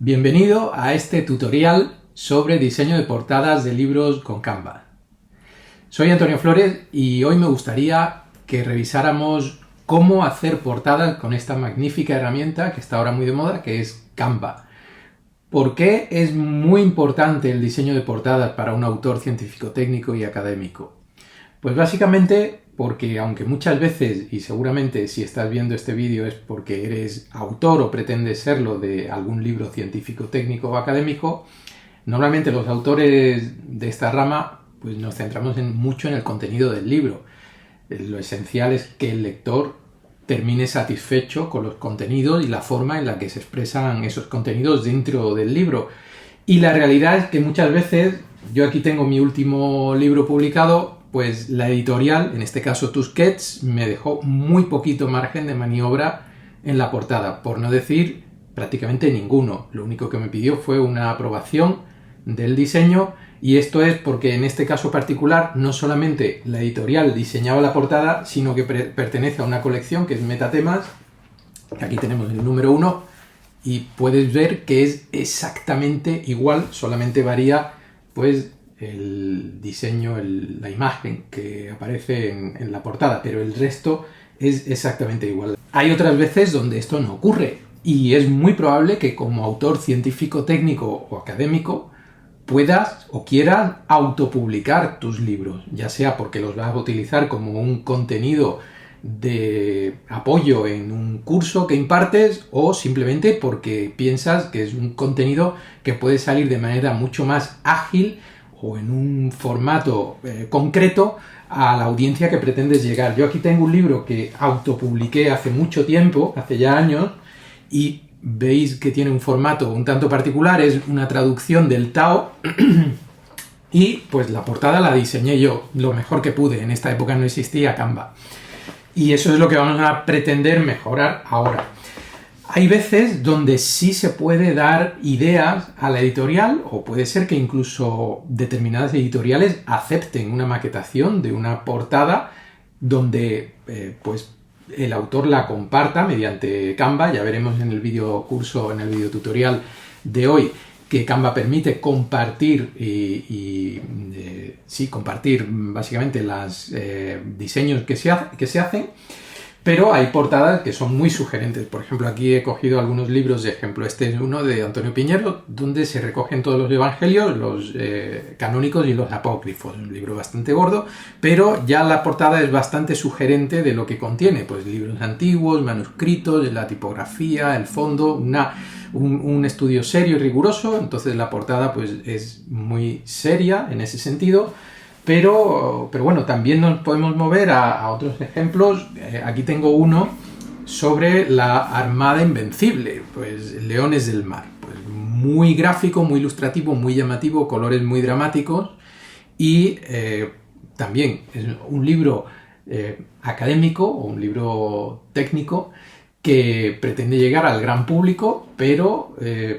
Bienvenido a este tutorial sobre diseño de portadas de libros con Canva. Soy Antonio Flores y hoy me gustaría que revisáramos cómo hacer portadas con esta magnífica herramienta que está ahora muy de moda, que es Canva. ¿Por qué es muy importante el diseño de portadas para un autor científico, técnico y académico? Pues básicamente porque aunque muchas veces, y seguramente si estás viendo este vídeo es porque eres autor o pretendes serlo de algún libro científico, técnico o académico, normalmente los autores de esta rama pues nos centramos mucho en el contenido del libro. Lo esencial es que el lector termine satisfecho con los contenidos y la forma en la que se expresan esos contenidos dentro del libro. Y la realidad es que muchas veces, yo aquí tengo mi último libro publicado, pues la editorial, en este caso Tusquets, me dejó muy poquito margen de maniobra en la portada, por no decir prácticamente ninguno. Lo único que me pidió fue una aprobación del diseño, y esto es porque en este caso particular no solamente la editorial diseñaba la portada, sino que pertenece a una colección que es Metatemas. Aquí tenemos el número 1 y puedes ver que es exactamente igual, solamente varía pues el diseño, la imagen que aparece en la portada, pero el resto es exactamente igual. Hay otras veces donde esto no ocurre y es muy probable que como autor científico, técnico o académico puedas o quieras autopublicar tus libros, ya sea porque los vas a utilizar como un contenido de apoyo en un curso que impartes o simplemente porque piensas que es un contenido que puede salir de manera mucho más ágil o en un formato concreto a la audiencia que pretendes llegar. Yo aquí tengo un libro que autopubliqué hace mucho tiempo, hace ya años, y veis que tiene un formato un tanto particular, es una traducción del Tao y pues la portada la diseñé yo, lo mejor que pude. En esta época no existía Canva. Y eso es lo que vamos a pretender mejorar ahora. Hay veces donde sí se puede dar ideas a la editorial, o puede ser que incluso determinadas editoriales acepten una maquetación de una portada donde pues el autor la comparta mediante Canva. Ya veremos en el vídeo curso, en el vídeo tutorial de hoy, que Canva permite compartir compartir básicamente los diseños que se hacen, pero hay portadas que son muy sugerentes. Por ejemplo, aquí he cogido algunos libros de ejemplo. Este es uno de Antonio Piñero, donde se recogen todos los evangelios, los canónicos y los apócrifos. Un libro bastante gordo, pero ya la portada es bastante sugerente de lo que contiene. Pues libros antiguos, manuscritos, la tipografía, el fondo, un estudio serio y riguroso. Entonces la portada pues es muy seria en ese sentido. Pero bueno, también nos podemos mover a otros ejemplos. Aquí tengo uno sobre la Armada Invencible, pues Leones del Mar. Pues muy gráfico, muy ilustrativo, muy llamativo, colores muy dramáticos y también es un libro académico o un libro técnico que pretende llegar al gran público, pero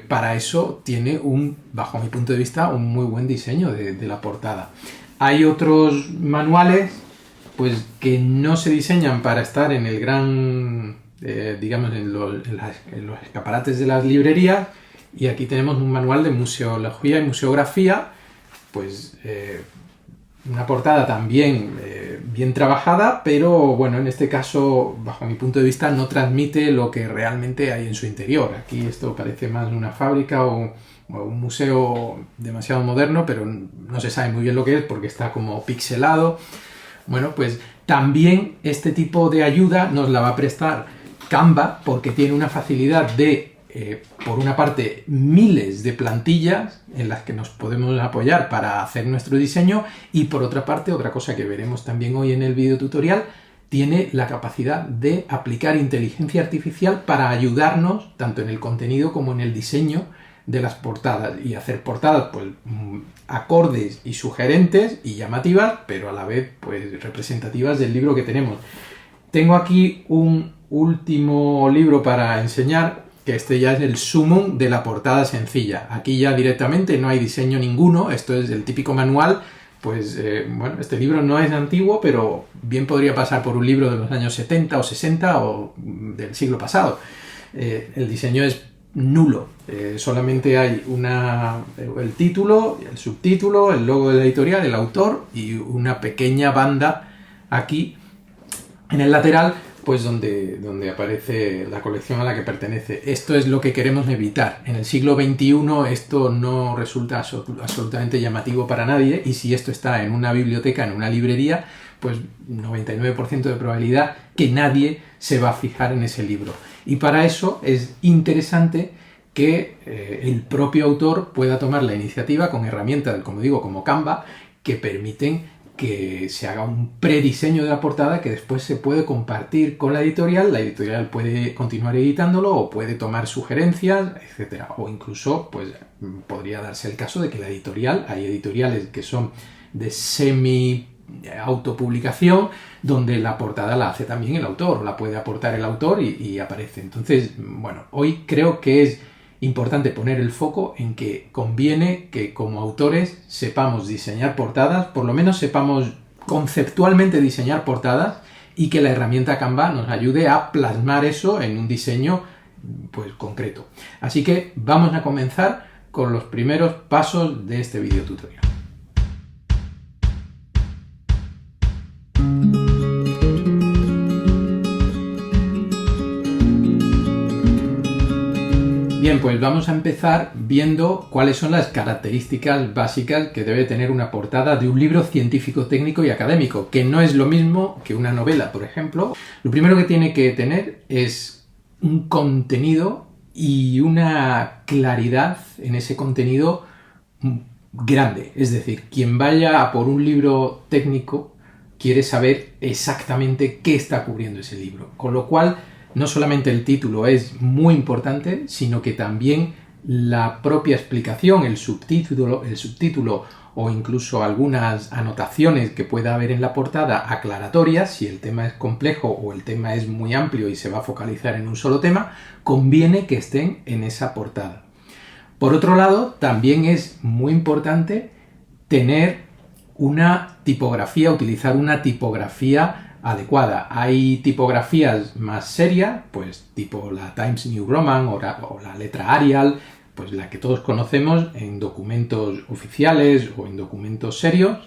para eso tiene bajo mi punto de vista, un muy buen diseño de la portada. Hay otros manuales pues que no se diseñan para estar en el gran, digamos, en los escaparates de las librerías, y aquí tenemos un manual de museología y museografía, pues una portada también bien trabajada, pero bueno, en este caso, bajo mi punto de vista, no transmite lo que realmente hay en su interior. Aquí esto parece más una fábrica o un museo demasiado moderno, pero no se sabe muy bien lo que es porque está como pixelado. Bueno, pues también este tipo de ayuda nos la va a prestar Canva, porque tiene una facilidad de, por una parte, miles de plantillas en las que nos podemos apoyar para hacer nuestro diseño, y por otra parte, otra cosa que veremos también hoy en el video tutorial, tiene la capacidad de aplicar inteligencia artificial para ayudarnos tanto en el contenido como en el diseño de las portadas, y hacer portadas pues acordes y sugerentes y llamativas, pero a la vez pues representativas del libro que tenemos. Tengo aquí un último libro para enseñar, que este ya es el sumum de la portada sencilla. Aquí ya directamente no hay diseño ninguno, esto es el típico manual. Pues bueno, este libro no es antiguo, pero bien podría pasar por un libro de los años 70 o 60 o del siglo pasado. El diseño es nulo. Solamente hay el título, el subtítulo, el logo de la editorial, el autor y una pequeña banda aquí en el lateral, pues donde aparece la colección a la que pertenece. Esto es lo que queremos evitar. En el siglo XXI esto no resulta absolutamente llamativo para nadie, y si esto está en una biblioteca, en una librería, pues 99% de probabilidad que nadie se va a fijar en ese libro. Y para eso es interesante que el propio autor pueda tomar la iniciativa con herramientas, como digo, como Canva, que permiten que se haga un prediseño de la portada que después se puede compartir con la editorial puede continuar editándolo o puede tomar sugerencias, etcétera. O incluso, pues, podría darse el caso de que hay editoriales que son de semi-autopublicación, donde la portada la hace también el autor, o la puede aportar el autor y aparece. Entonces, bueno, hoy creo que es importante poner el foco en que conviene que como autores sepamos diseñar portadas, por lo menos sepamos conceptualmente diseñar portadas, y que la herramienta Canva nos ayude a plasmar eso en un diseño, pues, concreto. Así que vamos a comenzar con los primeros pasos de este video tutorial. Bien, pues vamos a empezar viendo cuáles son las características básicas que debe tener una portada de un libro científico, técnico y académico, que no es lo mismo que una novela, por ejemplo. Lo primero que tiene que tener es un contenido y una claridad en ese contenido grande. Es decir, quien vaya a por un libro técnico quiere saber exactamente qué está cubriendo ese libro, con lo cual no solamente el título es muy importante, sino que también la propia explicación, el subtítulo o incluso algunas anotaciones que pueda haber en la portada aclaratorias, si el tema es complejo o el tema es muy amplio y se va a focalizar en un solo tema, conviene que estén en esa portada. Por otro lado, también es muy importante tener una tipografía, utilizar una tipografía adecuada. Hay tipografías más serias, pues tipo la Times New Roman o la letra Arial, pues la que todos conocemos en documentos oficiales o en documentos serios,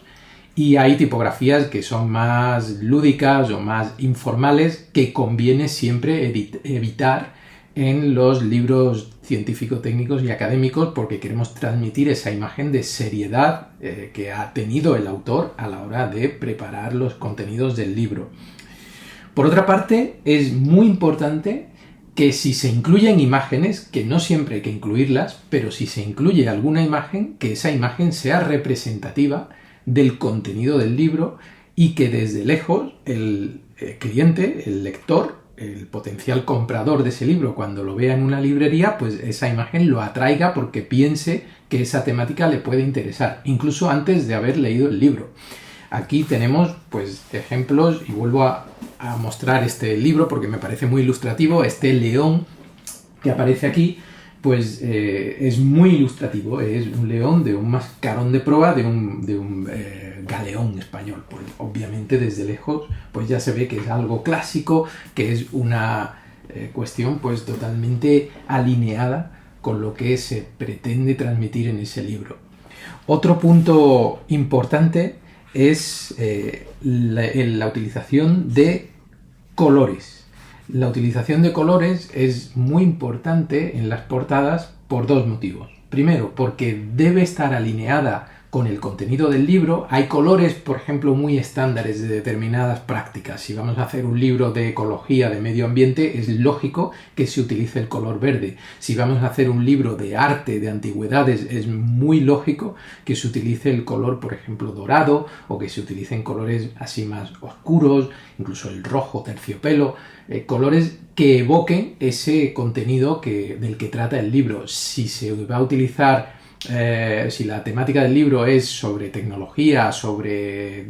y hay tipografías que son más lúdicas o más informales que conviene siempre evitar en los libros científicos, técnicos y académicos, porque queremos transmitir esa imagen de seriedad que ha tenido el autor a la hora de preparar los contenidos del libro. Por otra parte, es muy importante que si se incluyen imágenes, que no siempre hay que incluirlas, pero si se incluye alguna imagen, que esa imagen sea representativa del contenido del libro y que desde lejos el cliente, el lector, el potencial comprador de ese libro, cuando lo vea en una librería, pues esa imagen lo atraiga porque piense que esa temática le puede interesar, incluso antes de haber leído el libro. Aquí tenemos, pues, ejemplos, y vuelvo a mostrar este libro porque me parece muy ilustrativo. Este león que aparece aquí, pues es muy ilustrativo. Es un león de un mascarón de proa de un galeón español. Pues, obviamente desde lejos pues ya se ve que es algo clásico, que es una cuestión pues totalmente alineada con lo que se pretende transmitir en ese libro. Otro punto importante es la utilización de colores. La utilización de colores es muy importante en las portadas por dos motivos. Primero, porque debe estar alineada con el contenido del libro. Hay colores, por ejemplo, muy estándares de determinadas prácticas. Si vamos a hacer un libro de ecología, de medio ambiente, es lógico que se utilice el color verde. Si vamos a hacer un libro de arte, de antigüedades, es muy lógico que se utilice el color, por ejemplo, dorado, o que se utilicen colores así más oscuros, incluso el rojo terciopelo, colores que evoquen ese contenido del que trata el libro. Si se va a utilizar si la temática del libro es sobre tecnología, sobre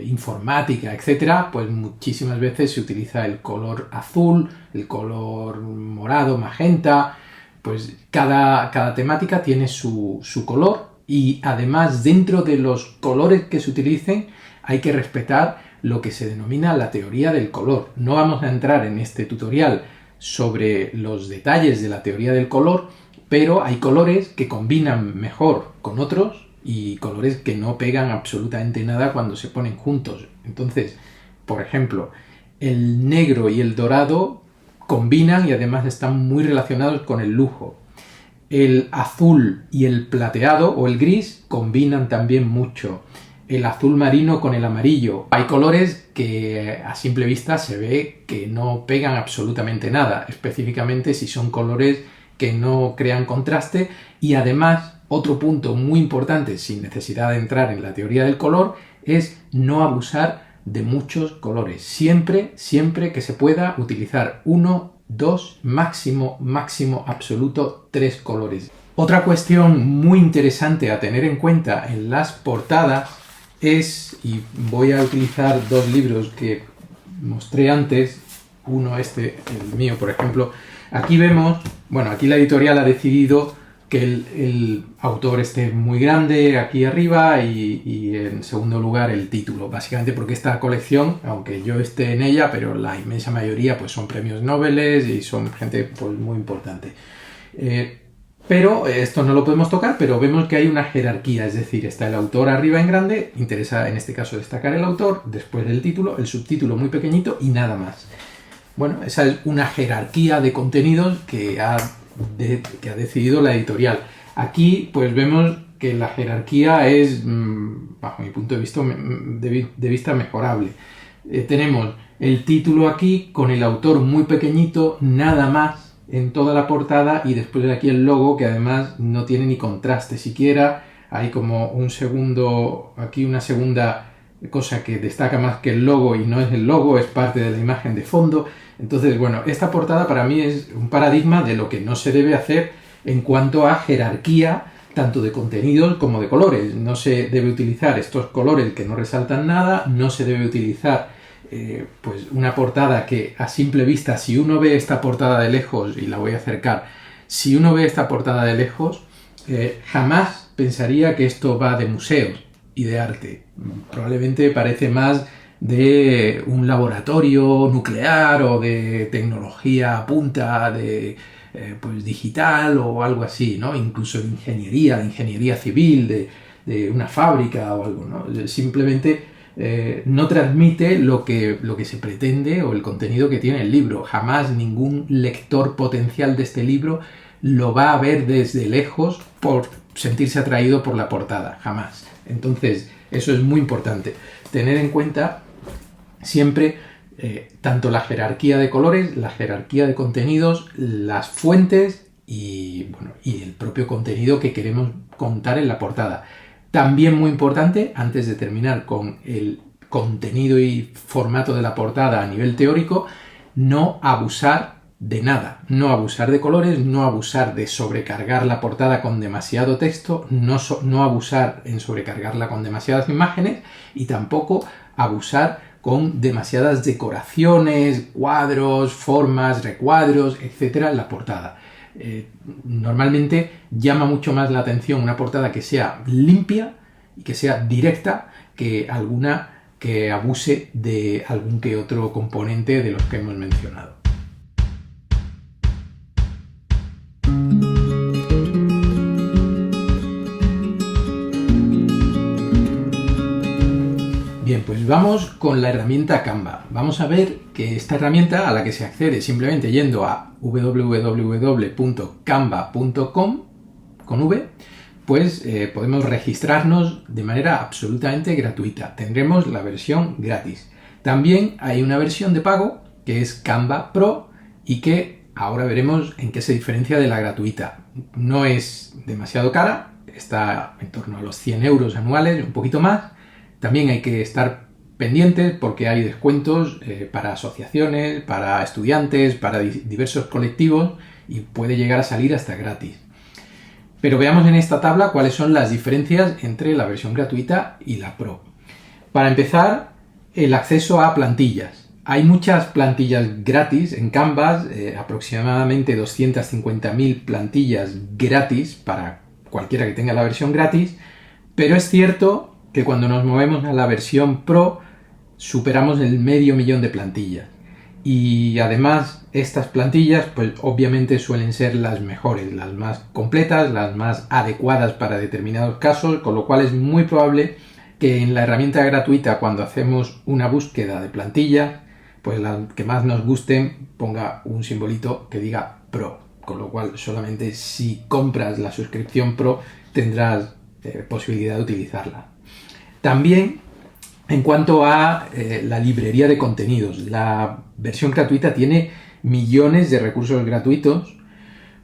informática, etcétera, pues muchísimas veces se utiliza el color azul, el color morado, magenta. Pues cada temática tiene su color, y además dentro de los colores que se utilicen hay que respetar lo que se denomina la teoría del color. No vamos a entrar en este tutorial sobre los detalles de la teoría del color, pero hay colores que combinan mejor con otros y colores que no pegan absolutamente nada cuando se ponen juntos. Entonces, por ejemplo, el negro y el dorado combinan y además están muy relacionados con el lujo. El azul y el plateado o el gris combinan también mucho. El azul marino con el amarillo. Hay colores que a simple vista se ve que no pegan absolutamente nada, específicamente si son colores que no crean contraste. Y además, otro punto muy importante, sin necesidad de entrar en la teoría del color, es no abusar de muchos colores. Siempre que se pueda utilizar 1, 2, máximo absoluto 3 colores. Otra cuestión muy interesante a tener en cuenta en las portadas es, y voy a utilizar 2 libros que mostré antes, uno el mío por ejemplo. Aquí vemos, aquí la editorial ha decidido que el autor esté muy grande aquí arriba y en segundo lugar el título, básicamente porque esta colección, aunque yo esté en ella, pero la inmensa mayoría pues son premios Nobel y son gente pues muy importante. Pero esto no lo podemos tocar, pero vemos que hay una jerarquía, es decir, está el autor arriba en grande, interesa en este caso destacar el autor, después el título, el subtítulo muy pequeñito y nada más. Bueno, esa es una jerarquía de contenidos que ha decidido la editorial. Aquí pues vemos que la jerarquía es, bajo mi punto de vista mejorable. Tenemos el título aquí con el autor muy pequeñito, nada más en toda la portada, y después de aquí el logo, que además no tiene ni contraste siquiera. Hay como una segunda cosa que destaca más que el logo, y no es el logo, es parte de la imagen de fondo. Entonces, esta portada para mí es un paradigma de lo que no se debe hacer en cuanto a jerarquía, tanto de contenidos como de colores. No se debe utilizar estos colores que no resaltan nada, no se debe utilizar pues una portada que a simple vista, si uno ve esta portada de lejos, y la voy a acercar, si uno ve esta portada de lejos, jamás pensaría que esto va de museos y de arte. Probablemente parece más de un laboratorio nuclear o de tecnología punta, de digital o algo así, ¿no? Incluso de ingeniería civil, de una fábrica o algo, ¿no? Simplemente no transmite lo que se pretende o el contenido que tiene el libro. Jamás ningún lector potencial de este libro lo va a ver desde lejos por sentirse atraído por la portada, jamás. Entonces, eso es muy importante. Tener en cuenta siempre tanto la jerarquía de colores, la jerarquía de contenidos, las fuentes y el propio contenido que queremos contar en la portada. También muy importante, antes de terminar con el contenido y formato de la portada a nivel teórico, no abusar de nada, no abusar de colores, no abusar de sobrecargar la portada con demasiado texto, no abusar en sobrecargarla con demasiadas imágenes y tampoco abusar con demasiadas decoraciones, cuadros, formas, recuadros, etcétera en la portada. Normalmente llama mucho más la atención una portada que sea limpia y que sea directa que alguna que abuse de algún que otro componente de los que hemos mencionado. Bien, pues vamos con la herramienta Canva. Vamos a ver que esta herramienta, a la que se accede simplemente yendo a www.canva.com con V, pues podemos registrarnos de manera absolutamente gratuita. Tendremos la versión gratis. También hay una versión de pago que es Canva Pro y que ahora veremos en qué se diferencia de la gratuita. No es demasiado cara, está en torno a los 100 euros anuales, un poquito más. También hay que estar pendientes porque hay descuentos para asociaciones, para estudiantes, para diversos colectivos y puede llegar a salir hasta gratis. Pero veamos en esta tabla cuáles son las diferencias entre la versión gratuita y la Pro. Para empezar, el acceso a plantillas. Hay muchas plantillas gratis en Canvas, aproximadamente 250.000 plantillas gratis para cualquiera que tenga la versión gratis, pero es cierto que cuando nos movemos a la versión Pro superamos el 500.000 de plantillas. Y además estas plantillas pues obviamente suelen ser las mejores, las más completas, las más adecuadas para determinados casos, con lo cual es muy probable que en la herramienta gratuita, cuando hacemos una búsqueda de plantilla, pues la que más nos gusten ponga un simbolito que diga Pro, con lo cual solamente si compras la suscripción Pro tendrás posibilidad de utilizarla. También en cuanto a la librería de contenidos, la versión gratuita tiene millones de recursos gratuitos,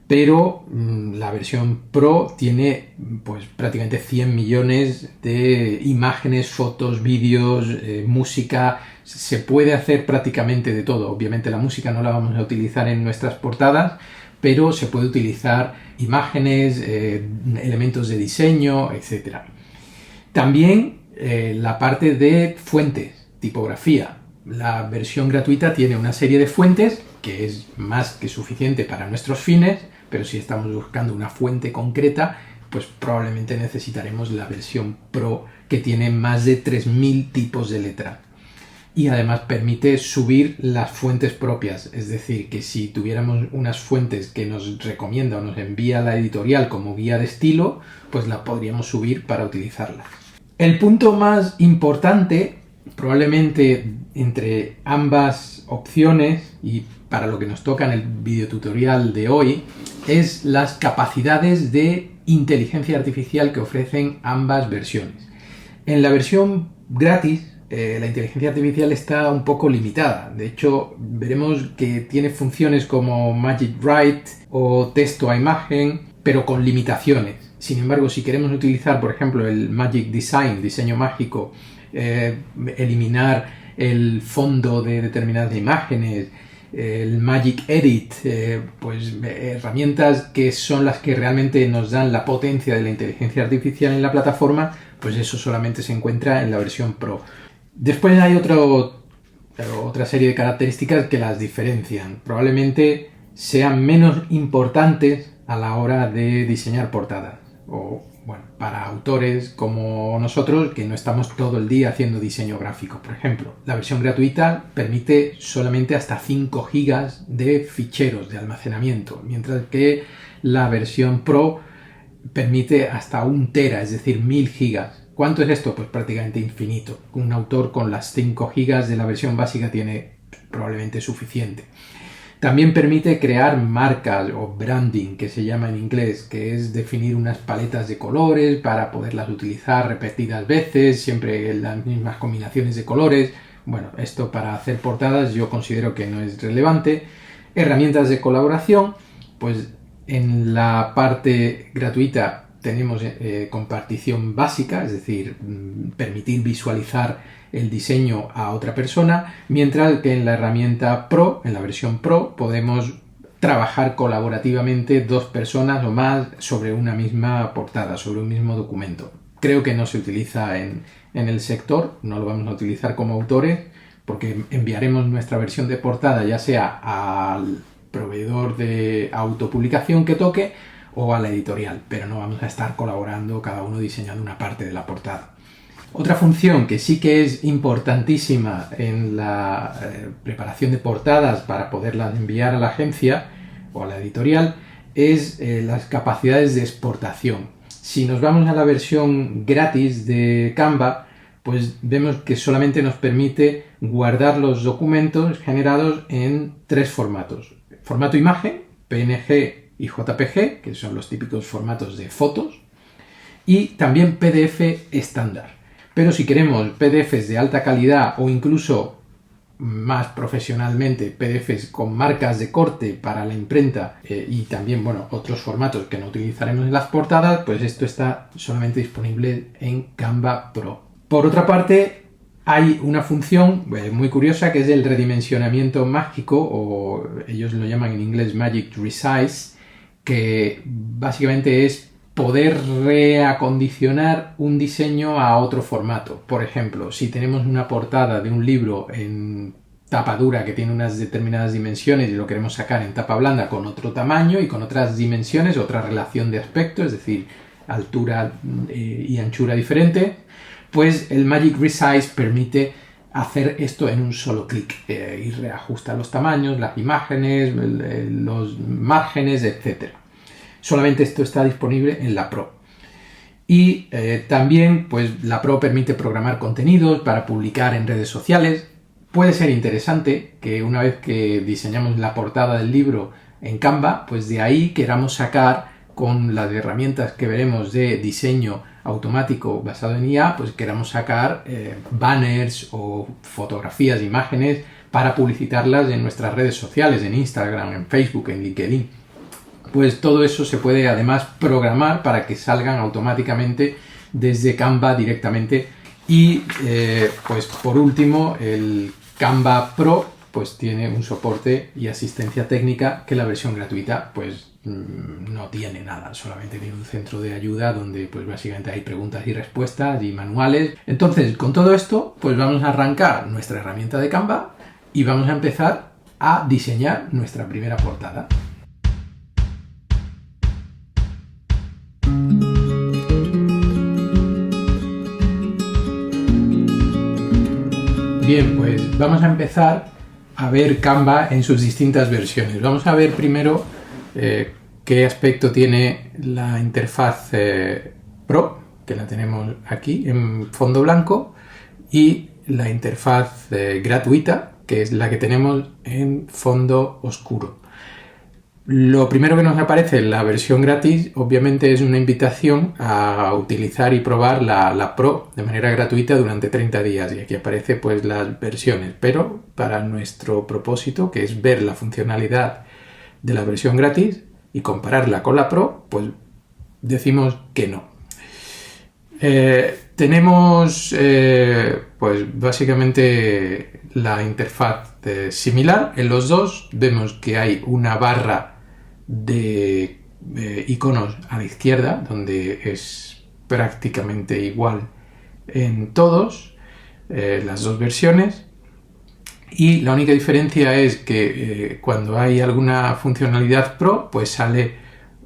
pero la versión Pro tiene pues prácticamente 100 millones de imágenes, fotos, vídeos, música. Se puede hacer prácticamente de todo. Obviamente la música no la vamos a utilizar en nuestras portadas, pero se puede utilizar imágenes, elementos de diseño, etc. También la parte de fuentes, tipografía. La versión gratuita tiene una serie de fuentes que es más que suficiente para nuestros fines, pero si estamos buscando una fuente concreta, pues probablemente necesitaremos la versión Pro, que tiene más de 3000 tipos de letra. Y además permite subir las fuentes propias, es decir, que si tuviéramos unas fuentes que nos recomienda o nos envía la editorial como guía de estilo, pues la podríamos subir para utilizarla. El punto más importante, probablemente entre ambas opciones y para lo que nos toca en el videotutorial de hoy, es las capacidades de inteligencia artificial que ofrecen ambas versiones. En la versión gratis, la inteligencia artificial está un poco limitada. De hecho, veremos que tiene funciones como Magic Write o texto a imagen, pero con limitaciones. Sin embargo, si queremos utilizar, por ejemplo, el Magic Design, diseño mágico, eliminar el fondo de determinadas imágenes, el Magic Edit, pues herramientas que son las que realmente nos dan la potencia de la inteligencia artificial en la plataforma, pues eso solamente se encuentra en la versión Pro. Después hay otra serie de características que las diferencian. Probablemente sean menos importantes a la hora de diseñar portadas. O, bueno, para autores como nosotros que no estamos todo el día haciendo diseño gráfico. Por ejemplo, la versión gratuita permite solamente hasta 5 GB de ficheros de almacenamiento, mientras que la versión Pro permite hasta 1 tera, es decir, 1000 GB. ¿Cuánto es esto? Pues prácticamente infinito. Un autor con las 5 GB de la versión básica tiene probablemente suficiente. También permite crear marcas o branding, que se llama en inglés, que es definir unas paletas de colores para poderlas utilizar repetidas veces, siempre en las mismas combinaciones de colores. Bueno, esto para hacer portadas yo considero que no es relevante. Herramientas de colaboración, pues en la parte gratuita tenemos compartición básica, es decir, permitir visualizar el diseño a otra persona, mientras que en la herramienta Pro, en la versión Pro, podemos trabajar colaborativamente 2 personas o más sobre una misma portada, sobre un mismo documento. Creo que no se utiliza en el sector, no lo vamos a utilizar como autores, porque enviaremos nuestra versión de portada ya sea al proveedor de autopublicación que toque o a la editorial, pero no vamos a estar colaborando cada uno diseñando una parte de la portada. Otra función que sí que es importantísima en la preparación de portadas para poderlas enviar a la agencia o a la editorial es las capacidades de exportación. Si nos vamos a la versión gratis de Canva, pues vemos que solamente nos permite guardar los documentos generados en 3 formatos. Formato imagen, PNG y JPG, que son los típicos formatos de fotos, y también PDF estándar. Pero si queremos PDFs de alta calidad o incluso más profesionalmente PDFs con marcas de corte para la imprenta y también otros formatos que no utilizaremos en las portadas, pues esto está solamente disponible en Canva Pro. Por otra parte, hay una función muy curiosa que es el redimensionamiento mágico, o ellos lo llaman en inglés Magic Resize, que básicamente es poder reacondicionar un diseño a otro formato. Por ejemplo, si tenemos una portada de un libro en tapa dura que tiene unas determinadas dimensiones y lo queremos sacar en tapa blanda con otro tamaño y con otras dimensiones, otra relación de aspecto, es decir, altura y anchura diferente, pues el Magic Resize permite hacer esto en un solo clic y reajustar los tamaños, las imágenes, los márgenes, etc. Solamente esto está disponible en la Pro. Y también pues, la Pro permite programar contenidos para publicar en redes sociales. Puede ser interesante que una vez que diseñamos la portada del libro en Canva, pues de ahí queramos sacar, con las herramientas que veremos de diseño automático basado en IA, pues queramos sacar banners o fotografías, imágenes para publicitarlas en nuestras redes sociales, en Instagram, en Facebook, en LinkedIn. Pues todo eso se puede además programar para que salgan automáticamente desde Canva directamente. Y pues por último, el Canva Pro pues tiene un soporte y asistencia técnica que la versión gratuita pues no tiene nada, solamente tiene un centro de ayuda donde pues básicamente hay preguntas y respuestas y manuales. Entonces, con todo esto pues vamos a arrancar nuestra herramienta de Canva y vamos a empezar a diseñar nuestra primera portada. Bien, pues vamos a empezar a ver Canva en sus distintas versiones. Vamos a ver primero qué aspecto tiene la interfaz Pro, que la tenemos aquí en fondo blanco, y la interfaz gratuita, que es la que tenemos en fondo oscuro. Lo primero que nos aparece en la versión gratis, obviamente, es una invitación a utilizar y probar la Pro de manera gratuita durante 30 días. Y aquí aparece pues las versiones. Pero para nuestro propósito, que es ver la funcionalidad de la versión gratis y compararla con la Pro, pues decimos que no. Tenemos pues básicamente la interfaz similar en los dos. Vemos que hay una barra de iconos a la izquierda, donde es prácticamente igual en todos las dos versiones, y la única diferencia es que cuando hay alguna funcionalidad Pro pues sale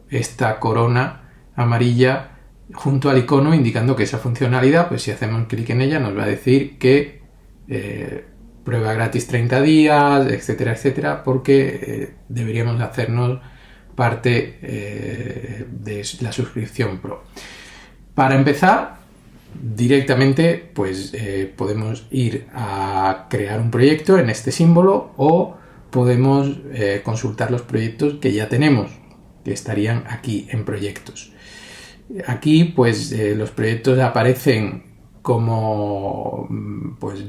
esta corona amarilla junto al icono indicando que esa funcionalidad, pues si hacemos clic en ella nos va a decir que prueba gratis 30 días, etcétera, etcétera, porque deberíamos hacernos parte de la suscripción Pro. Para empezar, directamente pues podemos ir a crear un proyecto en este símbolo, o podemos consultar los proyectos que ya tenemos, que estarían aquí en proyectos. Aquí pues los proyectos aparecen como pues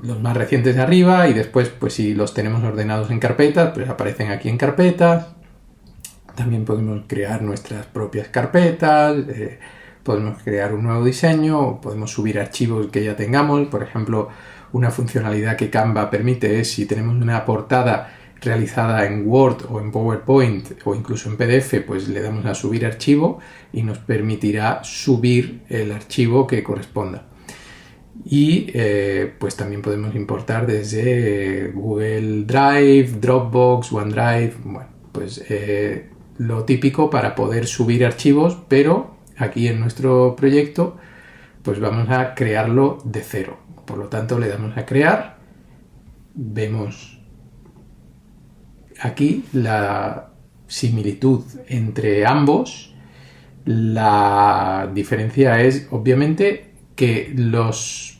los más recientes de arriba, y después pues si los tenemos ordenados en carpetas pues aparecen aquí en carpetas. También podemos crear nuestras propias carpetas, podemos crear un nuevo diseño, podemos subir archivos que ya tengamos. Por ejemplo, una funcionalidad que Canva permite es, si tenemos una portada realizada en Word o en PowerPoint o incluso en PDF, pues le damos a subir archivo y nos permitirá subir el archivo que corresponda. Y pues también podemos importar desde Google Drive, Dropbox, OneDrive, bueno, pues lo típico para poder subir archivos, pero aquí en nuestro proyecto pues vamos a crearlo de cero. Por lo tanto, le damos a crear, vemos aquí la similitud entre ambos. La diferencia es obviamente que los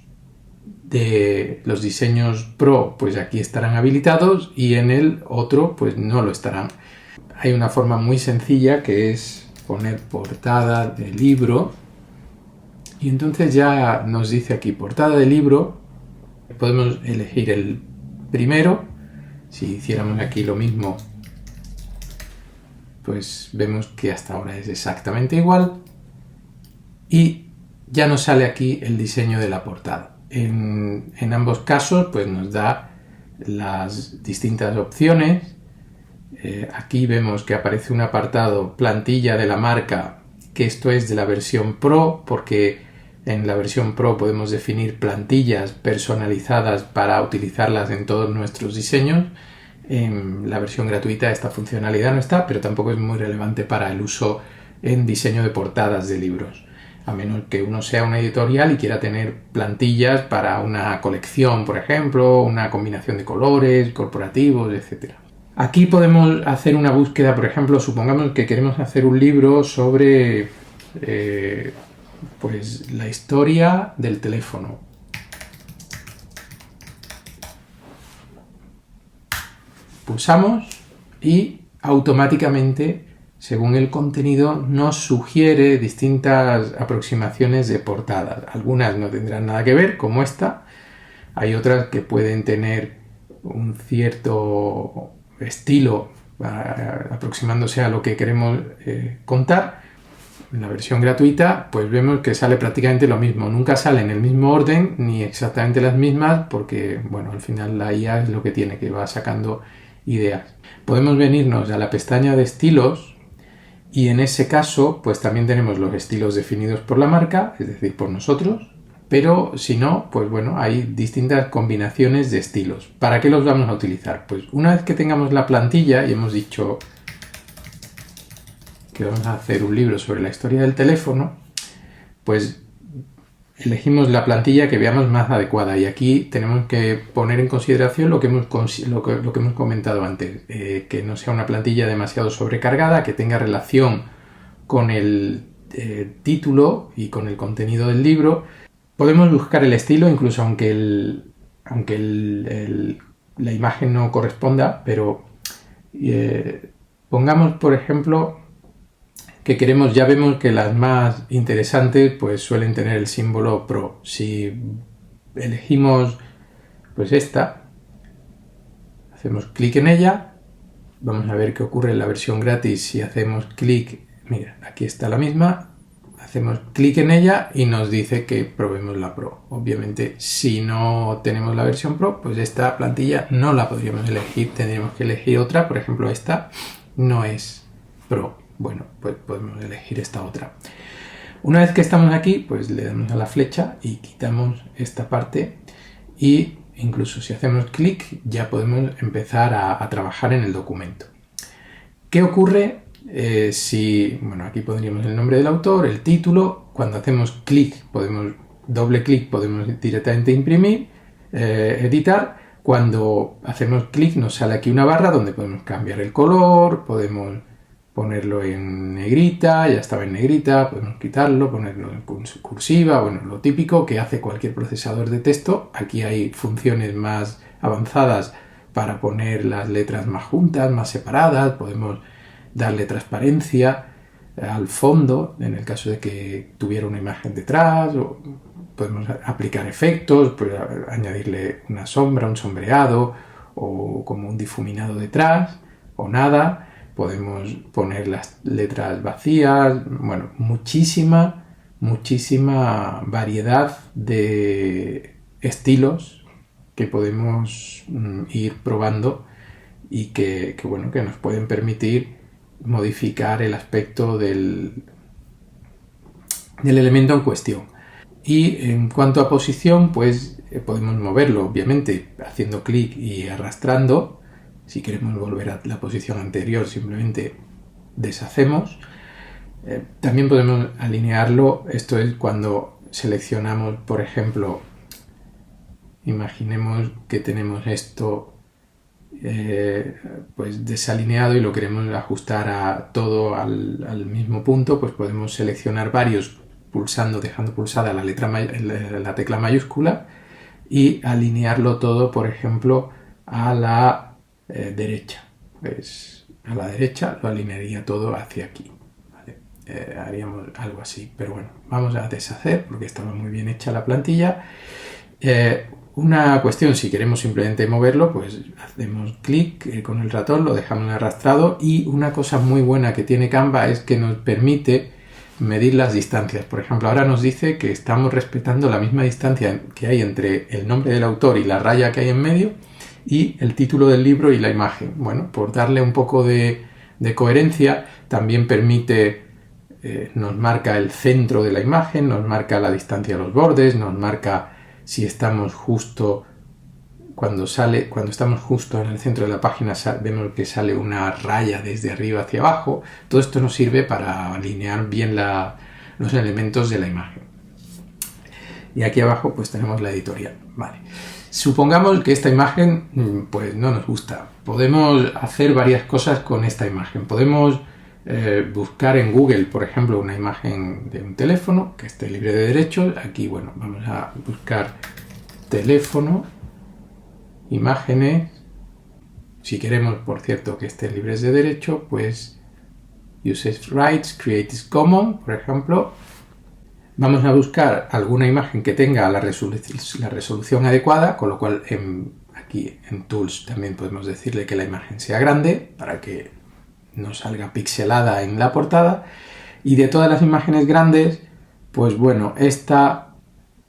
diseños Pro pues aquí estarán habilitados y en el otro pues no lo estarán. Hay una forma muy sencilla que es poner portada de libro, y entonces ya nos dice aquí portada de libro. Podemos elegir el primero. Si hiciéramos aquí lo mismo, pues vemos que hasta ahora es exactamente igual, y ya nos sale aquí el diseño de la portada. En ambos casos pues nos da las distintas opciones. Aquí vemos que aparece un apartado plantilla de la marca, que esto es de la versión Pro, porque en la versión Pro podemos definir plantillas personalizadas para utilizarlas en todos nuestros diseños. En la versión gratuita esta funcionalidad no está, pero tampoco es muy relevante para el uso en diseño de portadas de libros. a menos que uno sea una editorial y quiera tener plantillas para una colección, por ejemplo, una combinación de colores, corporativos, etc. Aquí podemos hacer una búsqueda, por ejemplo, supongamos que queremos hacer un libro sobre pues la historia del teléfono. Pulsamos y automáticamente, según el contenido, nos sugiere distintas aproximaciones de portadas. Algunas no tendrán nada que ver, como esta. Hay otras que pueden tener un cierto estilo aproximándose a lo que queremos contar. En la versión gratuita, pues vemos que sale prácticamente lo mismo. Nunca sale en el mismo orden ni exactamente las mismas porque, bueno, al final la IA es lo que tiene, que va sacando ideas. Podemos venirnos a la pestaña de estilos y en ese caso, pues también tenemos los estilos definidos por la marca, es decir, por nosotros. Pero si no, pues bueno, hay distintas combinaciones de estilos. ¿Para qué los vamos a utilizar? Pues una vez que tengamos la plantilla y hemos dicho que vamos a hacer un libro sobre la historia del teléfono, pues elegimos la plantilla que veamos más adecuada. Y aquí tenemos que poner en consideración lo que hemos comentado antes, que no sea una plantilla demasiado sobrecargada, que tenga relación con el título y con el contenido del libro. Podemos buscar el estilo, incluso aunque la imagen no corresponda, pero pongamos, por ejemplo, que queremos, ya vemos que las más interesantes pues suelen tener el símbolo Pro. Si elegimos pues esta, hacemos clic en ella, vamos a ver qué ocurre en la versión gratis si hacemos clic, mira, aquí está la misma. Hacemos clic en ella y nos dice que probemos la Pro. Obviamente, si no tenemos la versión Pro, pues esta plantilla no la podríamos elegir. Tendríamos que elegir otra. Por ejemplo, esta no es Pro. Bueno, pues podemos elegir esta otra. Una vez que estamos aquí, pues le damos a la flecha y quitamos esta parte. Y incluso si hacemos clic, ya podemos empezar a trabajar en el documento. ¿Qué ocurre? Bueno, aquí pondríamos el nombre del autor, el título. Cuando hacemos doble clic, podemos directamente imprimir, editar. Cuando hacemos clic nos sale aquí una barra donde podemos cambiar el color, podemos ponerlo en negrita, ya estaba en negrita, podemos quitarlo, ponerlo en cursiva, bueno, lo típico que hace cualquier procesador de texto. Aquí hay funciones más avanzadas para poner las letras más juntas, más separadas, podemos darle transparencia al fondo en el caso de que tuviera una imagen detrás, o podemos aplicar efectos, pues añadirle una sombra, un sombreado o como un difuminado detrás o nada. Podemos poner las letras vacías, bueno, muchísima variedad de estilos que podemos ir probando y que nos pueden permitir modificar el aspecto del elemento en cuestión. Y en cuanto a posición, pues podemos moverlo, obviamente, haciendo clic y arrastrando. Si queremos volver a la posición anterior, simplemente deshacemos. También podemos alinearlo. Esto es cuando seleccionamos, por ejemplo, imaginemos que tenemos esto pues desalineado y lo queremos ajustar a todo al mismo punto, pues podemos seleccionar varios dejando pulsada la tecla mayúscula y alinearlo todo, por ejemplo, a la derecha. Pues a la derecha lo alinearía todo hacia aquí, ¿vale? Haríamos algo así, pero bueno, vamos a deshacer porque estaba muy bien hecha la plantilla. Una cuestión, si queremos simplemente moverlo, pues hacemos clic con el ratón, lo dejamos arrastrado. Y una cosa muy buena que tiene Canva es que nos permite medir las distancias. Por ejemplo, ahora nos dice que estamos respetando la misma distancia que hay entre el nombre del autor y la raya que hay en medio y el título del libro y la imagen. Bueno, por darle un poco de coherencia, también permite, nos marca el centro de la imagen, nos marca la distancia a los bordes, nos marca si estamos justo, cuando estamos justo en el centro de la página, vemos que sale una raya desde arriba hacia abajo. Todo esto nos sirve para alinear bien la los elementos de la imagen. Y aquí abajo pues tenemos la editorial. Vale. Supongamos que esta imagen pues no nos gusta. Podemos hacer varias cosas con esta imagen. Podemos buscar en Google, por ejemplo, una imagen de un teléfono que esté libre de derechos. Aquí, bueno, vamos a buscar teléfono, imágenes. Si queremos, por cierto, que estén libres de derecho, pues Usage Rights, Creative Commons, por ejemplo. Vamos a buscar alguna imagen que tenga la resolución adecuada, con lo cual aquí en Tools también podemos decirle que la imagen sea grande para que no salga pixelada en la portada. Y de todas las imágenes grandes, pues bueno, esta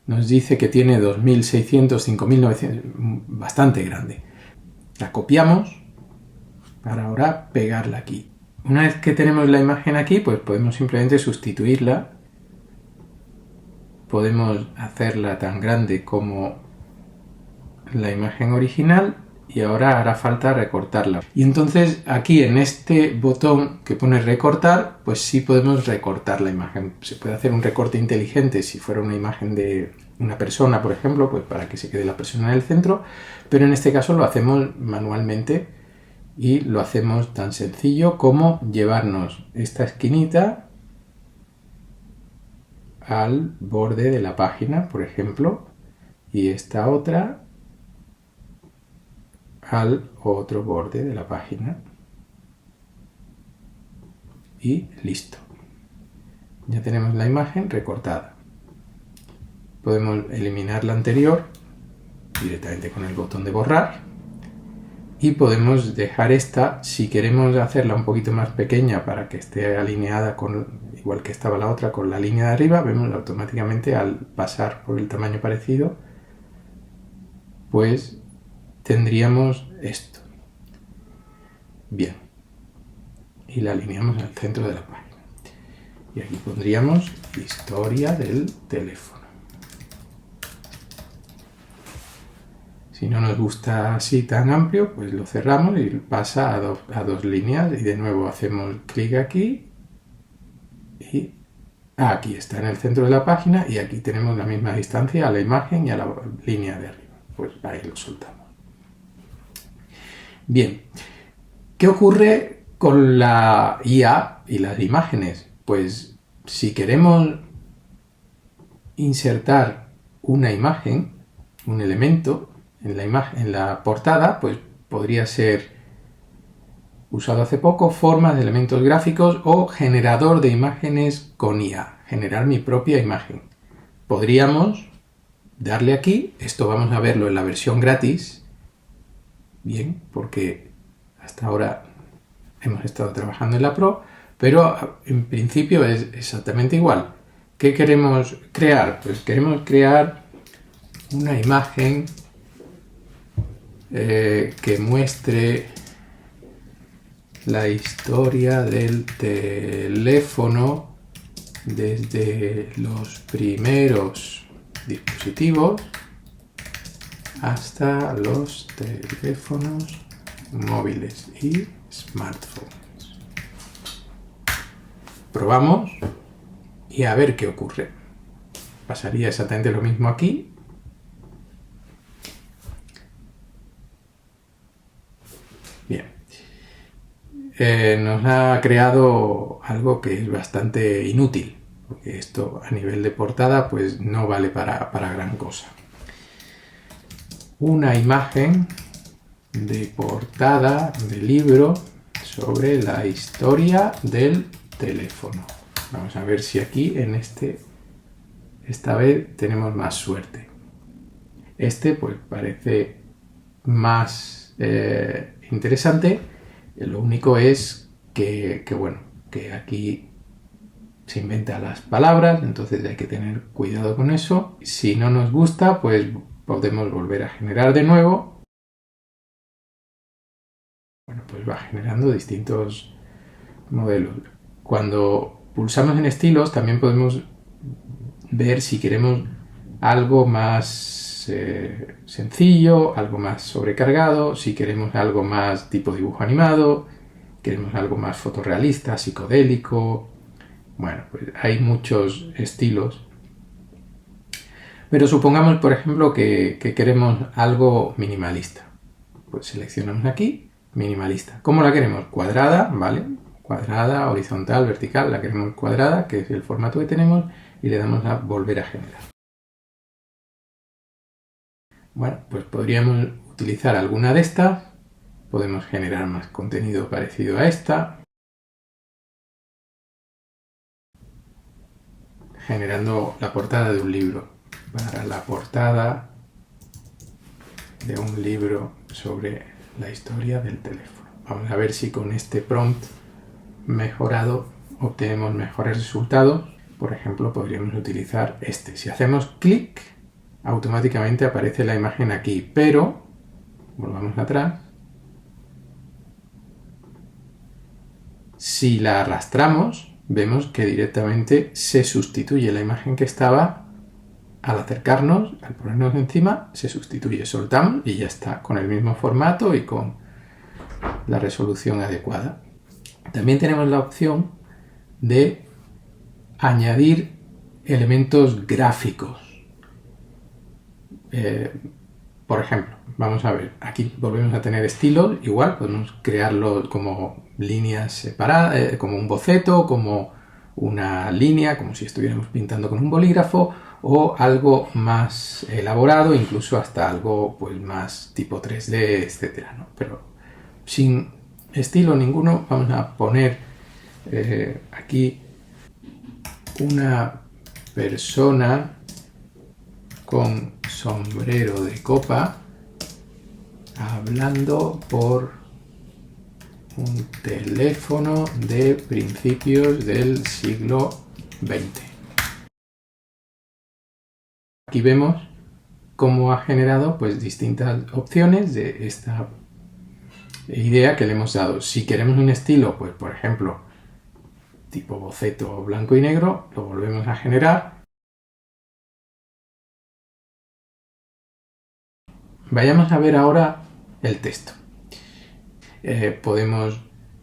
nos dice que tiene 2600, 5900, bastante grande. La copiamos para ahora pegarla aquí. Una vez que tenemos la imagen aquí, pues podemos simplemente sustituirla. Podemos hacerla tan grande como la imagen original y ahora hará falta recortarla. Y entonces aquí en este botón que pone recortar, pues sí podemos recortar la imagen. Se puede hacer un recorte inteligente si fuera una imagen de una persona, por ejemplo, pues para que se quede la persona en el centro, pero en este caso lo hacemos manualmente y lo hacemos tan sencillo como llevarnos esta esquinita al borde de la página, por ejemplo, y esta otra al otro borde de la página y listo. Ya tenemos la imagen recortada. Podemos eliminar la anterior directamente con el botón de borrar y podemos dejar esta, si queremos hacerla un poquito más pequeña para que esté alineada con, igual que estaba la otra, con la línea de arriba, vemos automáticamente al pasar por el tamaño parecido, pues tendríamos esto. Bien. Y la alineamos al centro de la página. Y aquí pondríamos historia del teléfono. Si no nos gusta así tan amplio, pues lo cerramos y pasa a dos líneas. Y de nuevo hacemos clic aquí. Y aquí está en el centro de la página. Y aquí tenemos la misma distancia a la imagen y a la línea de arriba. Pues ahí lo soltamos. Bien. ¿Qué ocurre con la IA y las imágenes? Pues si queremos insertar una imagen, un elemento, en la portada, pues podría ser usado hace poco, formas de elementos gráficos o generador de imágenes con IA, generar mi propia imagen. Podríamos darle aquí, esto vamos a verlo en la versión gratis, bien, porque hasta ahora hemos estado trabajando en la Pro, pero en principio es exactamente igual. ¿Qué queremos crear? Pues queremos crear una imagen que muestre la historia del teléfono desde los primeros dispositivos hasta los teléfonos móviles y smartphones. Probamos y a ver qué ocurre. Pasaría exactamente lo mismo aquí. Bien. Nos ha creado algo que es bastante inútil, porque esto a nivel de portada pues no vale para gran cosa. Una imagen de portada de libro sobre la historia del teléfono. Vamos a ver si aquí en esta vez tenemos más suerte. Pues parece más interesante. Lo único es que aquí se inventan las palabras, entonces hay que tener cuidado con eso. Si no nos gusta, pues podemos volver a generar de nuevo. Bueno, pues va generando distintos modelos. Cuando pulsamos en estilos también podemos ver si queremos algo más sencillo, algo más sobrecargado, si queremos algo más tipo dibujo animado, queremos algo más fotorrealista, psicodélico. Bueno, pues hay muchos estilos. Pero supongamos, por ejemplo, que queremos algo minimalista. Pues seleccionamos aquí, minimalista. ¿Cómo la queremos? Cuadrada, ¿vale? Cuadrada, horizontal, vertical. La queremos cuadrada, que es el formato que tenemos, y le damos a volver a generar. Bueno, pues podríamos utilizar alguna de estas. Podemos generar más contenido parecido a esta. Generando la portada de un libro. Para la portada de un libro sobre la historia del teléfono. Vamos a ver si con este prompt mejorado obtenemos mejores resultados. Por ejemplo, podríamos utilizar este. Si hacemos clic, automáticamente aparece la imagen aquí, pero volvamos atrás. Si la arrastramos, vemos que directamente se sustituye la imagen que estaba. Al acercarnos, al ponernos encima, se sustituye. Soltamos y ya está, con el mismo formato y con la resolución adecuada. También tenemos la opción de añadir elementos gráficos. Por ejemplo, vamos a ver, aquí volvemos a tener estilos, igual podemos crearlo como líneas separadas, como un boceto, como una línea, como si estuviéramos pintando con un bolígrafo, o algo más elaborado, incluso hasta algo pues más tipo 3D, etcétera, ¿no? Pero sin estilo ninguno, vamos a poner aquí una persona con sombrero de copa hablando por un teléfono de principios del siglo XX. Aquí vemos cómo ha generado pues distintas opciones de esta idea que le hemos dado. Si queremos un estilo, pues por ejemplo, tipo boceto blanco y negro, lo volvemos a generar. Vayamos a ver ahora el texto. Podemos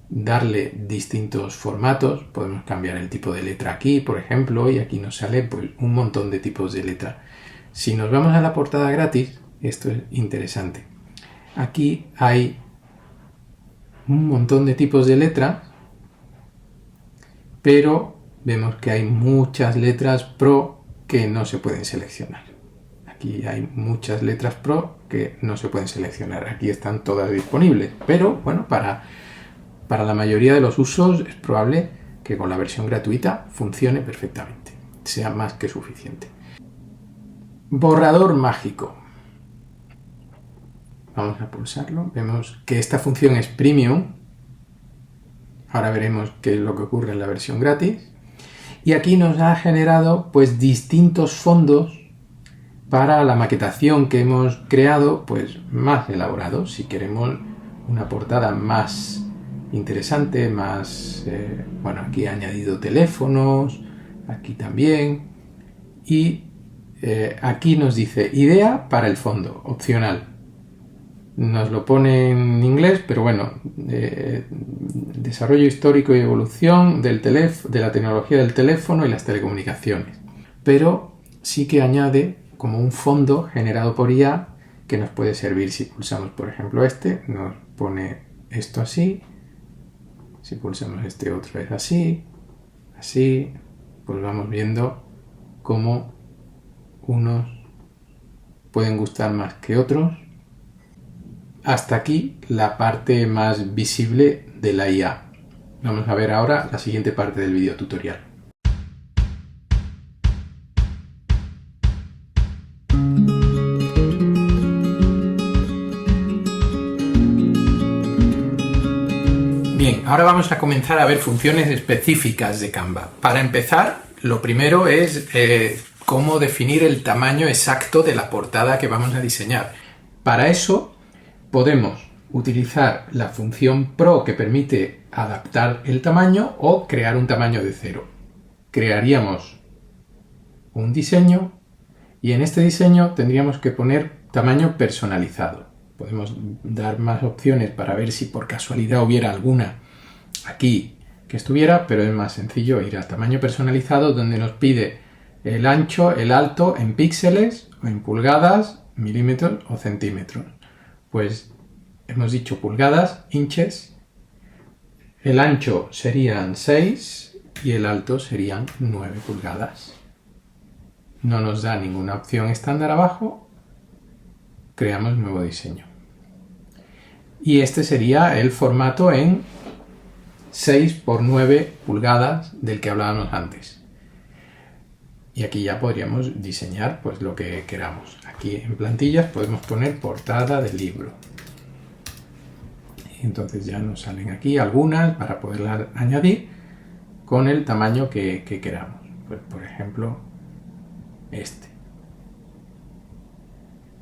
darle distintos formatos, podemos cambiar el tipo de letra aquí, por ejemplo, y aquí nos sale pues, un montón de tipos de letra. Si nos vamos a la portada gratis, esto es interesante. Aquí hay un montón de tipos de letra, pero vemos que hay muchas letras Pro que no se pueden seleccionar. Aquí hay muchas letras Pro que no se pueden seleccionar. Aquí están todas disponibles, pero bueno, para la mayoría de los usos es probable que con la versión gratuita funcione perfectamente, sea más que suficiente. Borrador mágico. Vamos a pulsarlo. Vemos que esta función es premium. Ahora veremos qué es lo que ocurre en la versión gratis. Y aquí nos ha generado pues distintos fondos para la maquetación que hemos creado, pues más elaborados. Si queremos una portada más interesante, más... bueno, aquí he añadido teléfonos, aquí también. Y aquí nos dice idea para el fondo, opcional. Nos lo pone en inglés, pero bueno, desarrollo histórico y evolución de la tecnología del teléfono y las telecomunicaciones. Pero sí que añade como un fondo generado por IA que nos puede servir si pulsamos, por ejemplo, este, nos pone esto así. Si pulsamos este otro es así, así, pues vamos viendo cómo unos pueden gustar más que otros. Hasta aquí la parte más visible de la IA. Vamos a ver ahora la siguiente parte del video tutorial. Bien, ahora vamos a comenzar a ver funciones específicas de Canva. Para empezar, lo primero es cómo definir el tamaño exacto de la portada que vamos a diseñar. Para eso podemos utilizar la función Pro que permite adaptar el tamaño o crear un tamaño de cero. Crearíamos un diseño y en este diseño tendríamos que poner tamaño personalizado. Podemos dar más opciones para ver si por casualidad hubiera alguna aquí que estuviera, pero es más sencillo ir a tamaño personalizado, donde nos pide el ancho, el alto en píxeles o en pulgadas, milímetros o centímetros. Pues hemos dicho pulgadas, inches, el ancho serían 6 y el alto serían 9 pulgadas. No nos da ninguna opción estándar abajo, creamos nuevo diseño. Y este sería el formato en 6 por 9 pulgadas del que hablábamos antes. Y aquí ya podríamos diseñar pues lo que queramos. Aquí en plantillas podemos poner portada del libro. Y entonces ya nos salen aquí algunas para poderlas añadir con el tamaño que queramos. Pues, por ejemplo, este.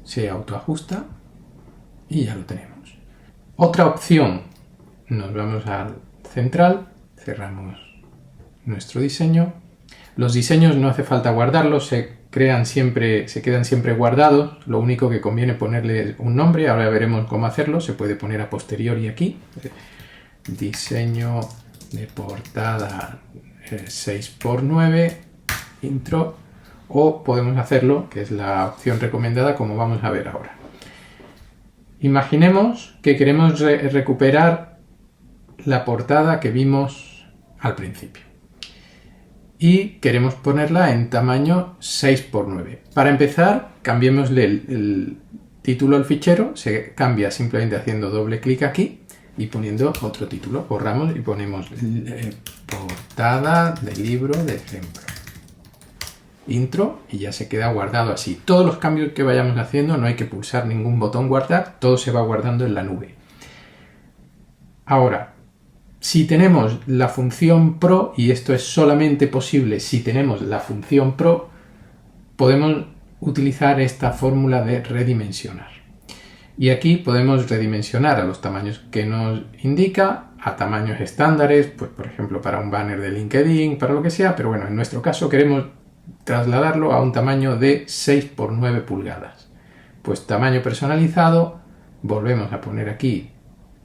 Se autoajusta y ya lo tenemos. Otra opción, nos vamos al central, cerramos nuestro diseño. Los diseños no hace falta guardarlos, se quedan siempre guardados. Lo único que conviene ponerle un nombre. Ahora veremos cómo hacerlo. Se puede poner a posteriori aquí. Diseño de portada 6x9 intro. O podemos hacerlo, que es la opción recomendada, como vamos a ver ahora. Imaginemos que queremos recuperar la portada que vimos al principio. Y queremos ponerla en tamaño 6x9. Para empezar, cambiémosle el título al fichero. Se cambia simplemente haciendo doble clic aquí y poniendo otro título. Borramos y ponemos portada del libro de ejemplo. Intro, y ya se queda guardado así. Todos los cambios que vayamos haciendo no hay que pulsar ningún botón guardar. Todo se va guardando en la nube. Ahora, si tenemos la función Pro, y esto es solamente posible si tenemos la función Pro, podemos utilizar esta fórmula de redimensionar. Y aquí podemos redimensionar a los tamaños que nos indica, a tamaños estándares, pues por ejemplo para un banner de LinkedIn, para lo que sea, pero bueno, en nuestro caso queremos trasladarlo a un tamaño de 6x9 pulgadas. Pues tamaño personalizado, volvemos a poner aquí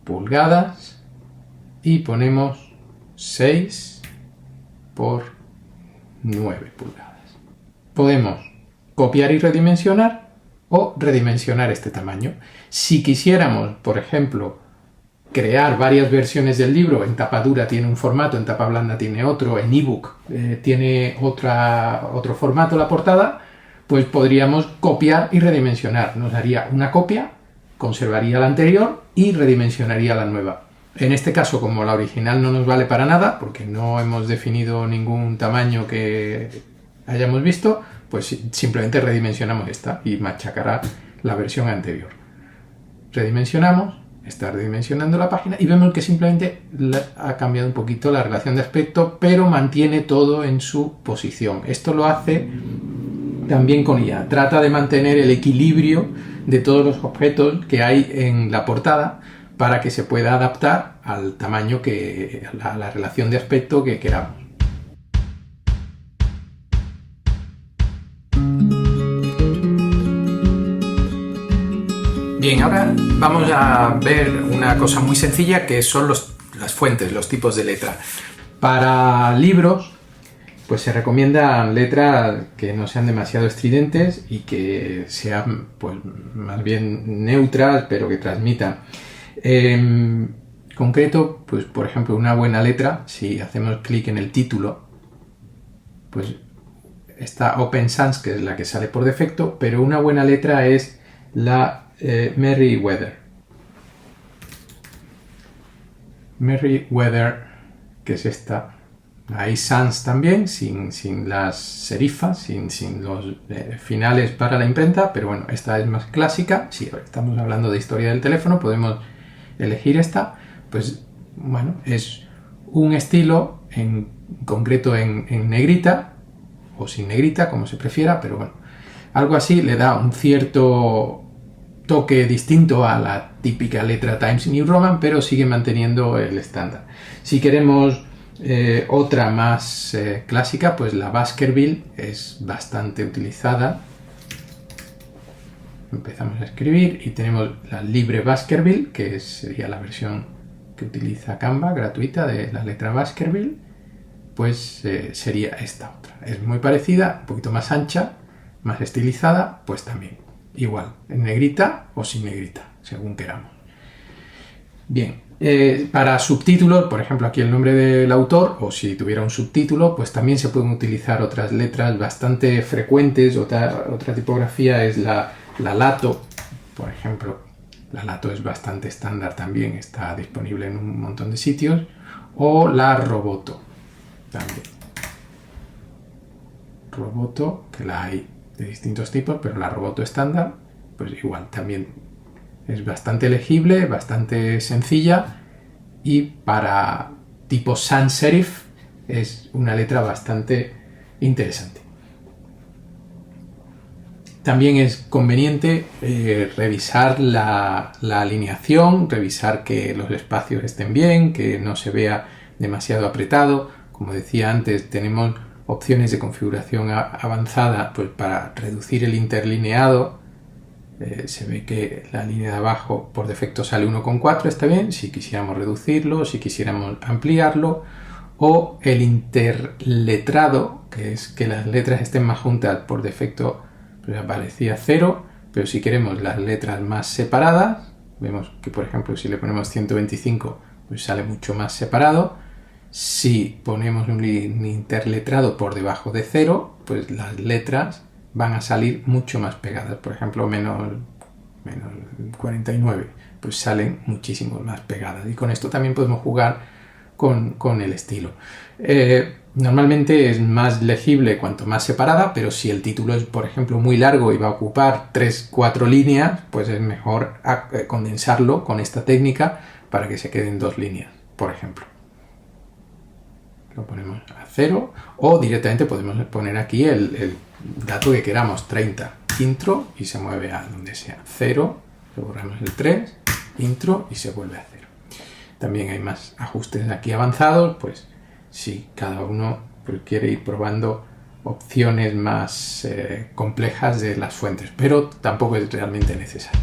pulgadas, y ponemos 6 por 9 pulgadas. Podemos copiar y redimensionar o redimensionar este tamaño. Si quisiéramos, por ejemplo, crear varias versiones del libro, en tapa dura tiene un formato, en tapa blanda tiene otro, en ebook tiene otro formato la portada, pues podríamos copiar y redimensionar. Nos haría una copia, conservaría la anterior y redimensionaría la nueva. En este caso, como la original no nos vale para nada, porque no hemos definido ningún tamaño que hayamos visto, pues simplemente redimensionamos esta y machacará la versión anterior. Redimensionamos, está redimensionando la página y vemos que simplemente ha cambiado un poquito la relación de aspecto, pero mantiene todo en su posición. Esto lo hace también con IA. Trata de mantener el equilibrio de todos los objetos que hay en la portada, para que se pueda adaptar al tamaño a la relación de aspecto que queramos. Bien, ahora vamos a ver una cosa muy sencilla, que son las fuentes, los tipos de letra. Para libros, pues se recomiendan letras que no sean demasiado estridentes y que sean pues más bien neutras, pero que transmitan. En concreto, pues por ejemplo, una buena letra, si hacemos clic en el título, pues está Open Sans, que es la que sale por defecto, pero una buena letra es la Merriweather. Merriweather, que es esta. Hay sans también, sin las serifas, sin los finales para la imprenta, pero bueno, esta es más clásica. Si estamos hablando de historia del teléfono, podemos elegir esta. Pues bueno, es un estilo en concreto en negrita o sin negrita, como se prefiera, pero bueno, algo así le da un cierto toque distinto a la típica letra Times New Roman, pero sigue manteniendo el estándar. Si queremos otra más clásica, pues la Baskerville es bastante utilizada. Empezamos a escribir y tenemos la Libre Baskerville, que sería la versión que utiliza Canva, gratuita, de la letra Baskerville, pues sería esta otra. Es muy parecida, un poquito más ancha, más estilizada, pues también igual, en negrita o sin negrita, según queramos. Bien, para subtítulos, por ejemplo aquí el nombre del autor, o si tuviera un subtítulo, pues también se pueden utilizar otras letras bastante frecuentes. Otra tipografía es la Lato, por ejemplo. La Lato es bastante estándar también, está disponible en un montón de sitios. O la Roboto también. Roboto, que la hay de distintos tipos, pero la Roboto estándar, pues igual, también es bastante legible, bastante sencilla, y para tipo sans serif es una letra bastante interesante. También es conveniente revisar la alineación, revisar que los espacios estén bien, que no se vea demasiado apretado. Como decía antes, tenemos opciones de configuración avanzada pues para reducir el interlineado. Se ve que la línea de abajo por defecto sale 1,4, está bien. Si quisiéramos reducirlo, si quisiéramos ampliarlo, o el interletrado, que es que las letras estén más juntas, por defecto pues aparecía 0, pero si queremos las letras más separadas, vemos que por ejemplo si le ponemos 125 pues sale mucho más separado. Si ponemos un interletrado por debajo de 0, pues las letras van a salir mucho más pegadas. Por ejemplo, menos 49, pues salen muchísimo más pegadas. Y con esto también podemos jugar con el estilo. Normalmente es más legible cuanto más separada, pero si el título es, por ejemplo, muy largo y va a ocupar 3-4 líneas, pues es mejor condensarlo con esta técnica para que se queden 2 líneas, por ejemplo. Lo ponemos a 0 o directamente podemos poner aquí el dato que queramos, 30, intro, y se mueve a donde sea. 0, le borramos el 3, intro, y se vuelve a 0. También hay más ajustes aquí avanzados, pues si cada uno pues, quiere ir probando opciones más complejas de las fuentes, pero tampoco es realmente necesario.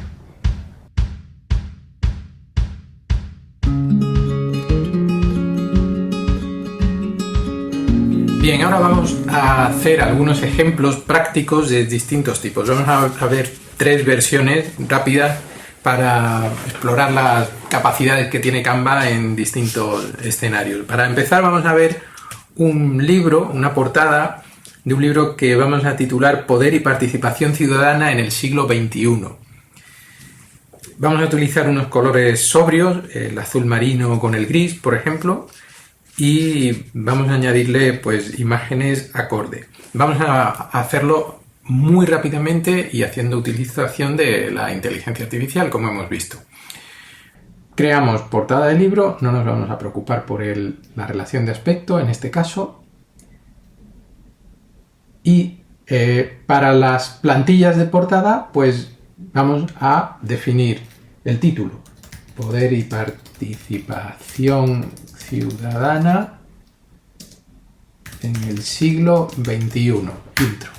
Bien, ahora vamos a hacer algunos ejemplos prácticos de distintos tipos. Vamos a ver 3 versiones rápidas para explorar las capacidades que tiene Canva en distintos escenarios. Para empezar vamos a ver un libro, una portada de un libro que vamos a titular Poder y participación ciudadana en el siglo XXI. Vamos a utilizar unos colores sobrios, el azul marino con el gris, por ejemplo, y vamos a añadirle pues imágenes acorde. Vamos a hacerlo muy rápidamente y haciendo utilización de la inteligencia artificial, como hemos visto. Creamos portada de libro, no nos vamos a preocupar por la relación de aspecto en este caso. Y para las plantillas de portada, pues vamos a definir el título. Poder y participación ciudadana en el siglo XXI. Intro.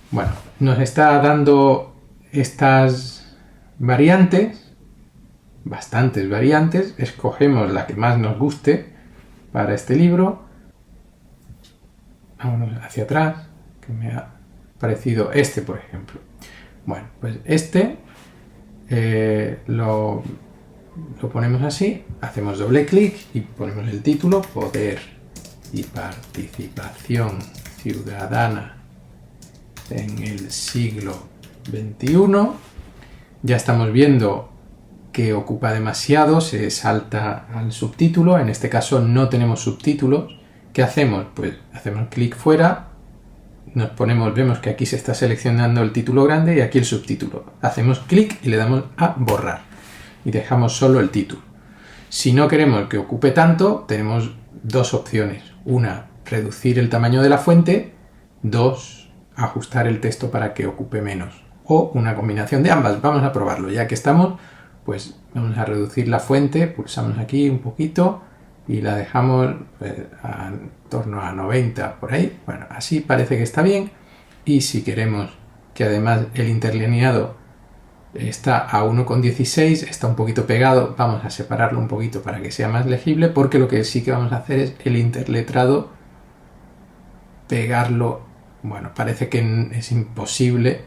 Bueno, nos está dando estas variantes, bastantes variantes. Escogemos la que más nos guste para este libro. Vámonos hacia atrás, que me ha parecido este, por ejemplo. Bueno, pues este lo ponemos así, hacemos doble clic y ponemos el título, Poder y participación ciudadana en el siglo XXI. Ya estamos viendo que ocupa demasiado, se salta al subtítulo, en este caso no tenemos subtítulos. ¿Qué hacemos? Pues hacemos clic fuera, nos ponemos, vemos que aquí se está seleccionando el título grande y aquí el subtítulo. Hacemos clic y le damos a borrar y dejamos solo el título. Si no queremos que ocupe tanto, tenemos 2 opciones. Una, reducir el tamaño de la fuente. 2, ajustar el texto para que ocupe menos. O una combinación de ambas. Vamos a probarlo. Ya que estamos, pues vamos a reducir la fuente. Pulsamos aquí un poquito y la dejamos en torno a 90 por ahí. Bueno, así parece que está bien. Y si queremos que además el interlineado está a 1,16, está un poquito pegado, vamos a separarlo un poquito para que sea más legible, porque lo que sí que vamos a hacer es el interletrado, pegarlo, bueno, parece que es imposible,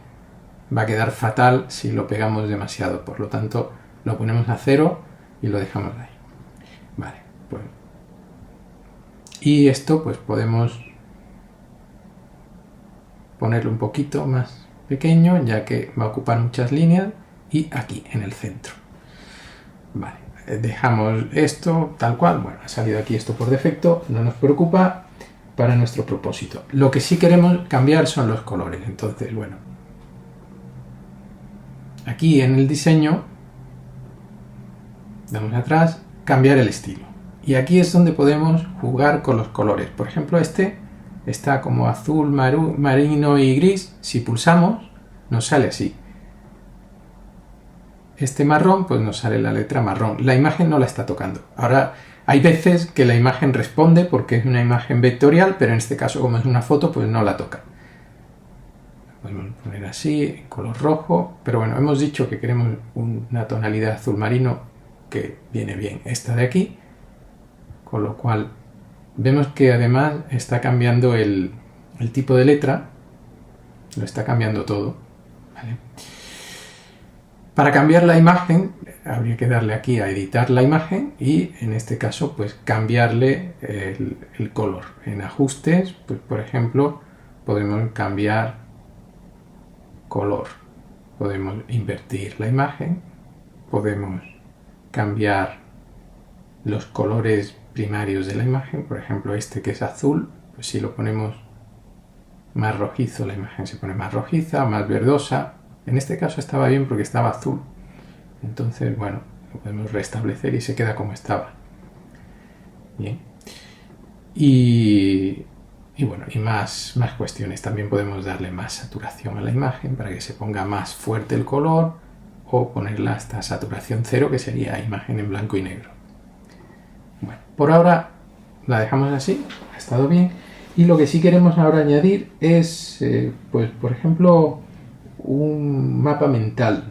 va a quedar fatal si lo pegamos demasiado, por lo tanto lo ponemos a 0 y lo dejamos ahí. Vale, pues. Y esto pues podemos ponerlo un poquito más pequeño, ya que va a ocupar muchas líneas, y aquí en el centro. Vale, dejamos esto tal cual. Bueno, ha salido aquí esto por defecto, no nos preocupa para nuestro propósito. Lo que sí queremos cambiar son los colores. Entonces, bueno, aquí en el diseño damos atrás, cambiar el estilo, y aquí es donde podemos jugar con los colores. Por ejemplo, este está como azul, marino y gris. Si pulsamos nos sale así. Este marrón, pues nos sale la letra marrón. La imagen no la está tocando. Ahora, hay veces que la imagen responde porque es una imagen vectorial, pero en este caso, como es una foto, pues no la toca. Podemos poner así, color rojo, pero bueno, hemos dicho que queremos una tonalidad azul marino, que viene bien esta de aquí, con lo cual vemos que además está cambiando el tipo de letra, lo está cambiando todo, ¿vale? Para cambiar la imagen habría que darle aquí a editar la imagen y en este caso pues cambiarle el color. En ajustes, pues por ejemplo, podemos cambiar color, podemos invertir la imagen, podemos cambiar los colores primarios de la imagen. Por ejemplo, este que es azul, pues si lo ponemos más rojizo, la imagen se pone más rojiza, más verdosa. En este caso estaba bien porque estaba azul, entonces bueno, lo podemos restablecer y se queda como estaba. Bien. Y bueno, y más cuestiones. También podemos darle más saturación a la imagen para que se ponga más fuerte el color, o ponerla hasta saturación 0, que sería imagen en blanco y negro. Bueno, por ahora la dejamos así, ha estado bien. Y lo que sí queremos ahora añadir es, pues por ejemplo, un mapa mental.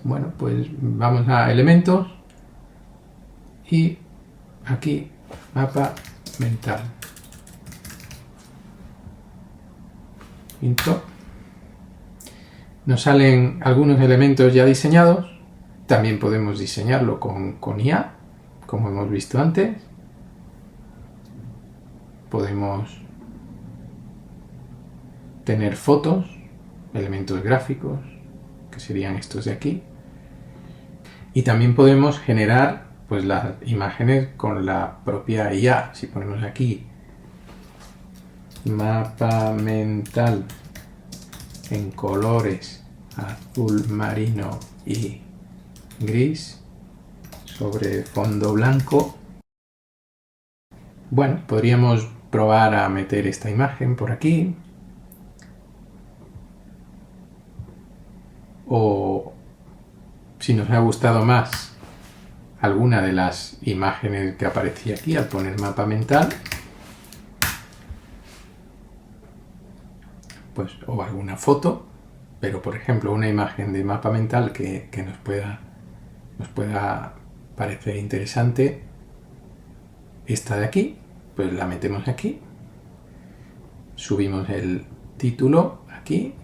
Bueno, pues vamos a elementos y aquí mapa mental. Intro. Nos salen algunos elementos ya diseñados. También podemos diseñarlo con IA, como hemos visto antes. Podemos tener fotos, elementos gráficos, que serían estos de aquí. Y también podemos generar pues las imágenes con la propia IA. Si ponemos aquí mapa mental en colores azul marino y gris sobre fondo blanco, bueno, podríamos probar a meter esta imagen por aquí, o si nos ha gustado más alguna de las imágenes que aparecía aquí al poner mapa mental, pues, o alguna foto, pero por ejemplo una imagen de mapa mental que nos pueda parecer interesante, esta de aquí, pues la metemos aquí, subimos el título aquí,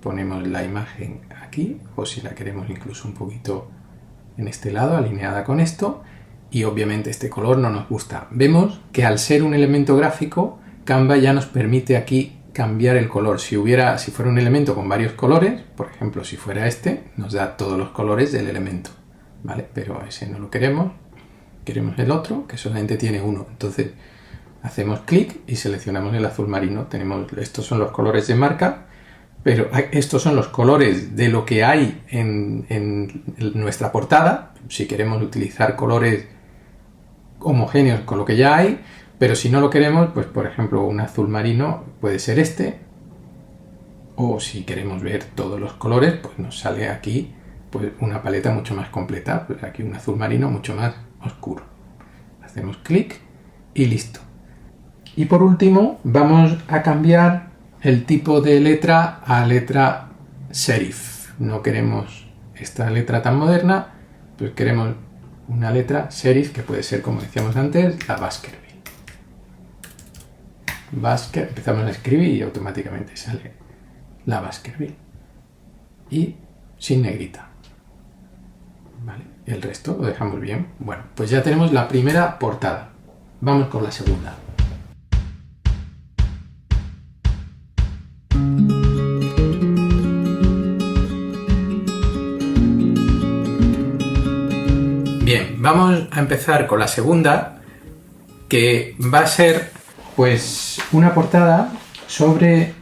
ponemos la imagen aquí, o si la queremos incluso un poquito en este lado, alineada con esto, y obviamente este color no nos gusta. Vemos que al ser un elemento gráfico, Canva ya nos permite aquí cambiar el color. Si fuera un elemento con varios colores, por ejemplo, si fuera este, nos da todos los colores del elemento, ¿vale? Pero ese no lo queremos, queremos el otro, que solamente tiene uno. Entonces hacemos clic y seleccionamos el azul marino. Estos son los colores de marca, pero estos son los colores de lo que hay en nuestra portada. Si queremos utilizar colores homogéneos con lo que ya hay, pero si no lo queremos, pues por ejemplo un azul marino puede ser este, o si queremos ver todos los colores, pues nos sale aquí pues una paleta mucho más completa. Pues aquí un azul marino mucho más oscuro. Hacemos clic y listo. Y por último vamos a cambiar el tipo de letra a letra serif. no queremos esta letra tan moderna, pues queremos una letra serif que puede ser, como decíamos antes, la Baskerville. Empezamos a escribir y automáticamente sale la Baskerville. Y sin negrita. ¿Vale? El resto lo dejamos bien. Bueno, pues ya tenemos la primera portada. Vamos con la segunda. Bien, vamos a empezar con la segunda, que va a ser pues una portada sobre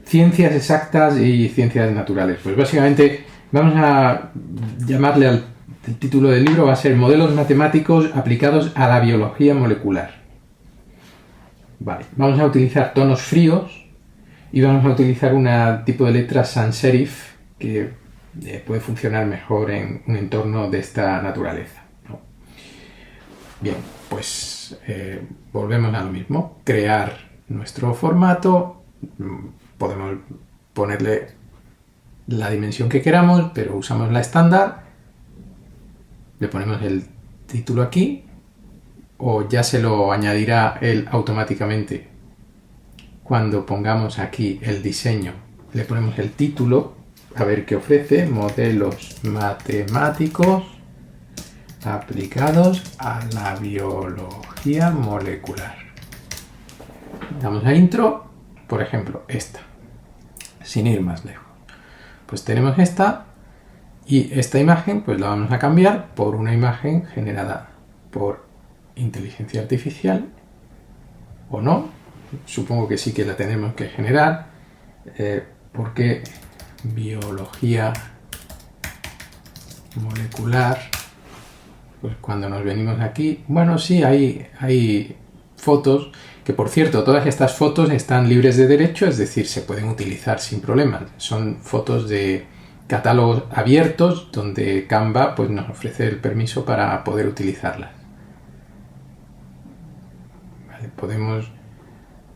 ciencias exactas y ciencias naturales. Pues básicamente vamos a llamarle el título del libro, va a ser Modelos matemáticos aplicados a la biología molecular. Vale, vamos a utilizar tonos fríos y vamos a utilizar un tipo de letra sans serif que puede funcionar mejor en un entorno de esta naturaleza, ¿no? Bien, pues volvemos a lo mismo. Crear nuestro formato. Podemos ponerle la dimensión que queramos, pero usamos la estándar. Le ponemos el título aquí, o ya se lo añadirá él automáticamente cuando pongamos aquí el diseño. Le ponemos el título, a ver qué ofrece: modelos matemáticos aplicados a la biología molecular. Damos a intro, por ejemplo, esta, sin ir más lejos. Pues tenemos esta, y esta imagen pues la vamos a cambiar por una imagen generada por inteligencia artificial, o no. Supongo que sí que la tenemos que generar, porque biología molecular, pues cuando nos venimos aquí, bueno, sí, hay fotos, que por cierto, todas estas fotos están libres de derecho, es decir, se pueden utilizar sin problemas. Son fotos de catálogos abiertos donde Canva pues nos ofrece el permiso para poder utilizarlas. Vale, podemos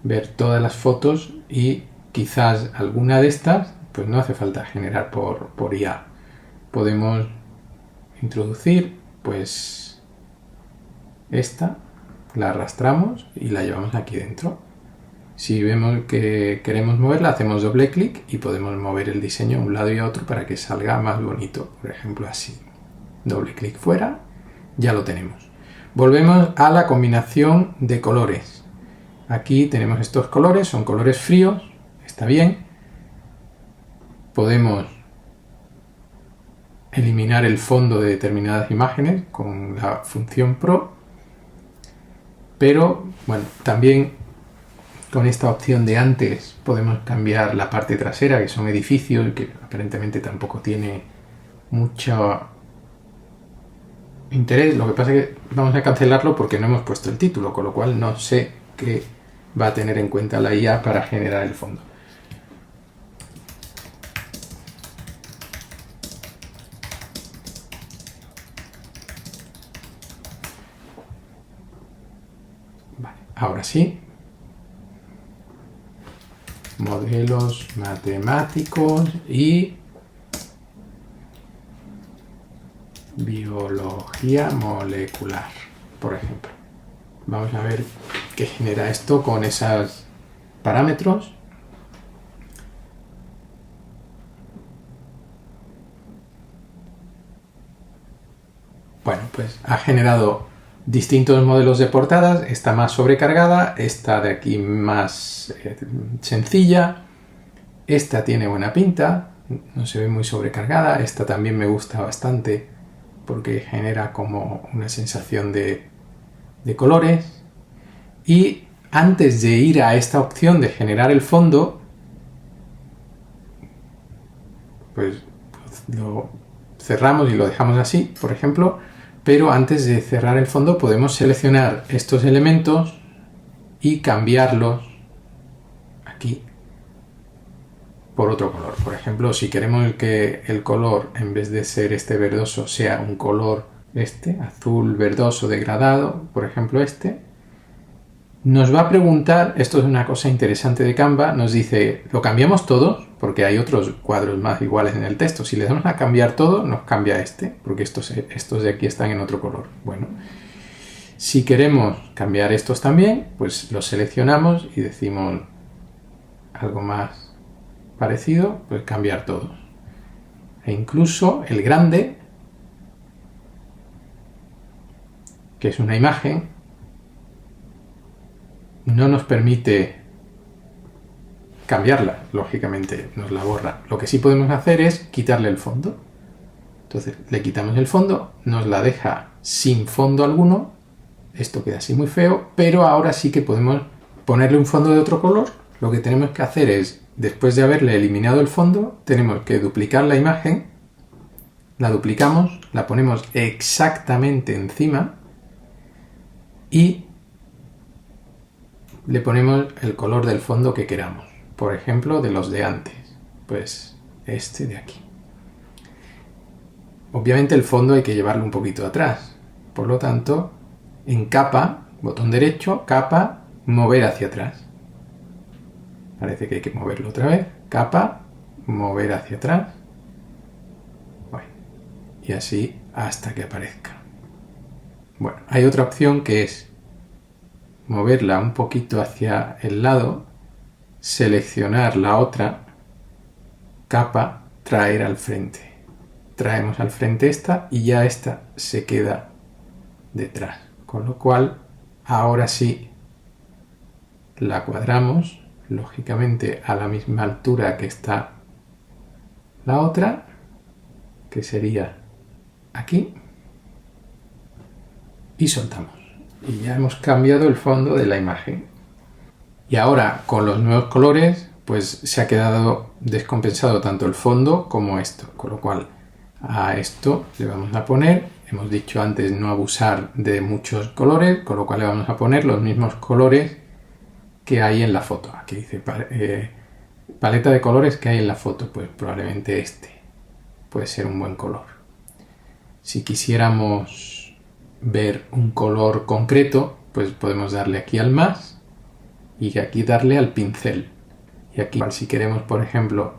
ver todas las fotos y quizás alguna de estas pues no hace falta generar por IA. Podemos introducir pues esta, la arrastramos y la llevamos aquí dentro. Si vemos que queremos moverla, hacemos doble clic y podemos mover el diseño a un lado y a otro para que salga más bonito, por ejemplo así. Doble clic fuera, ya lo tenemos. Volvemos a la combinación de colores. Aquí tenemos estos colores, son colores fríos, está bien. Podemos eliminar el fondo de determinadas imágenes con la función Pro, pero bueno, también con esta opción de antes podemos cambiar la parte trasera, que son edificios, que aparentemente tampoco tiene mucho interés. Lo que pasa es que vamos a cancelarlo porque no hemos puesto el título, con lo cual no sé qué va a tener en cuenta la IA para generar el fondo. Vale, ahora sí. Modelos matemáticos y biología molecular, por ejemplo. Vamos a ver qué genera esto con esos parámetros. Bueno, pues ha generado distintos modelos de portadas, esta más sobrecargada, esta de aquí más sencilla, esta tiene buena pinta, no se ve muy sobrecargada, esta también me gusta bastante porque genera como una sensación de colores. Y antes de ir a esta opción de generar el fondo, pues lo cerramos y lo dejamos así, por ejemplo. Pero antes de cerrar el fondo podemos seleccionar estos elementos y cambiarlos aquí por otro color. Por ejemplo, si queremos que el color, en vez de ser este verdoso, sea un color azul verdoso degradado, por ejemplo este, Nos va a preguntar, esto es una cosa interesante de Canva, nos dice, ¿lo cambiamos todos? Porque hay otros cuadros más iguales en el texto. Si le damos a cambiar todo, nos cambia este, porque estos de aquí están en otro color. Bueno, si queremos cambiar estos también, pues los seleccionamos y decimos algo más parecido, pues cambiar todos. E incluso el grande, que es una imagen, no nos permite cambiarla, lógicamente nos la borra. Lo que sí podemos hacer es quitarle el fondo. Entonces le quitamos el fondo, nos la deja sin fondo alguno, esto queda así muy feo, pero ahora sí que podemos ponerle un fondo de otro color. Lo que tenemos que hacer es, después de haberle eliminado el fondo, tenemos que duplicar la imagen, la duplicamos, la ponemos exactamente encima y le ponemos el color del fondo que queramos. Por ejemplo, de los de antes, pues este de aquí. Obviamente el fondo hay que llevarlo un poquito atrás. Por lo tanto, en capa, botón derecho, capa, mover hacia atrás. Parece que hay que moverlo otra vez. Capa, mover hacia atrás. Bueno, y así hasta que aparezca. Bueno, hay otra opción que es moverla un poquito hacia el lado, seleccionar la otra capa, traer al frente. Traemos al frente esta y ya esta se queda detrás. Con lo cual, ahora sí la cuadramos, lógicamente a la misma altura que está la otra, que sería aquí, y soltamos. Y ya hemos cambiado el fondo de la imagen. Y ahora, con los nuevos colores, pues se ha quedado descompensado tanto el fondo como esto. Con lo cual, a esto le vamos a poner, hemos dicho antes no abusar de muchos colores, con lo cual le vamos a poner los mismos colores que hay en la foto. Aquí dice paleta de colores que hay en la foto, pues probablemente este puede ser un buen color. Si quisiéramos ver un color concreto, pues podemos darle aquí al más y aquí darle al pincel. Y aquí, si queremos, por ejemplo,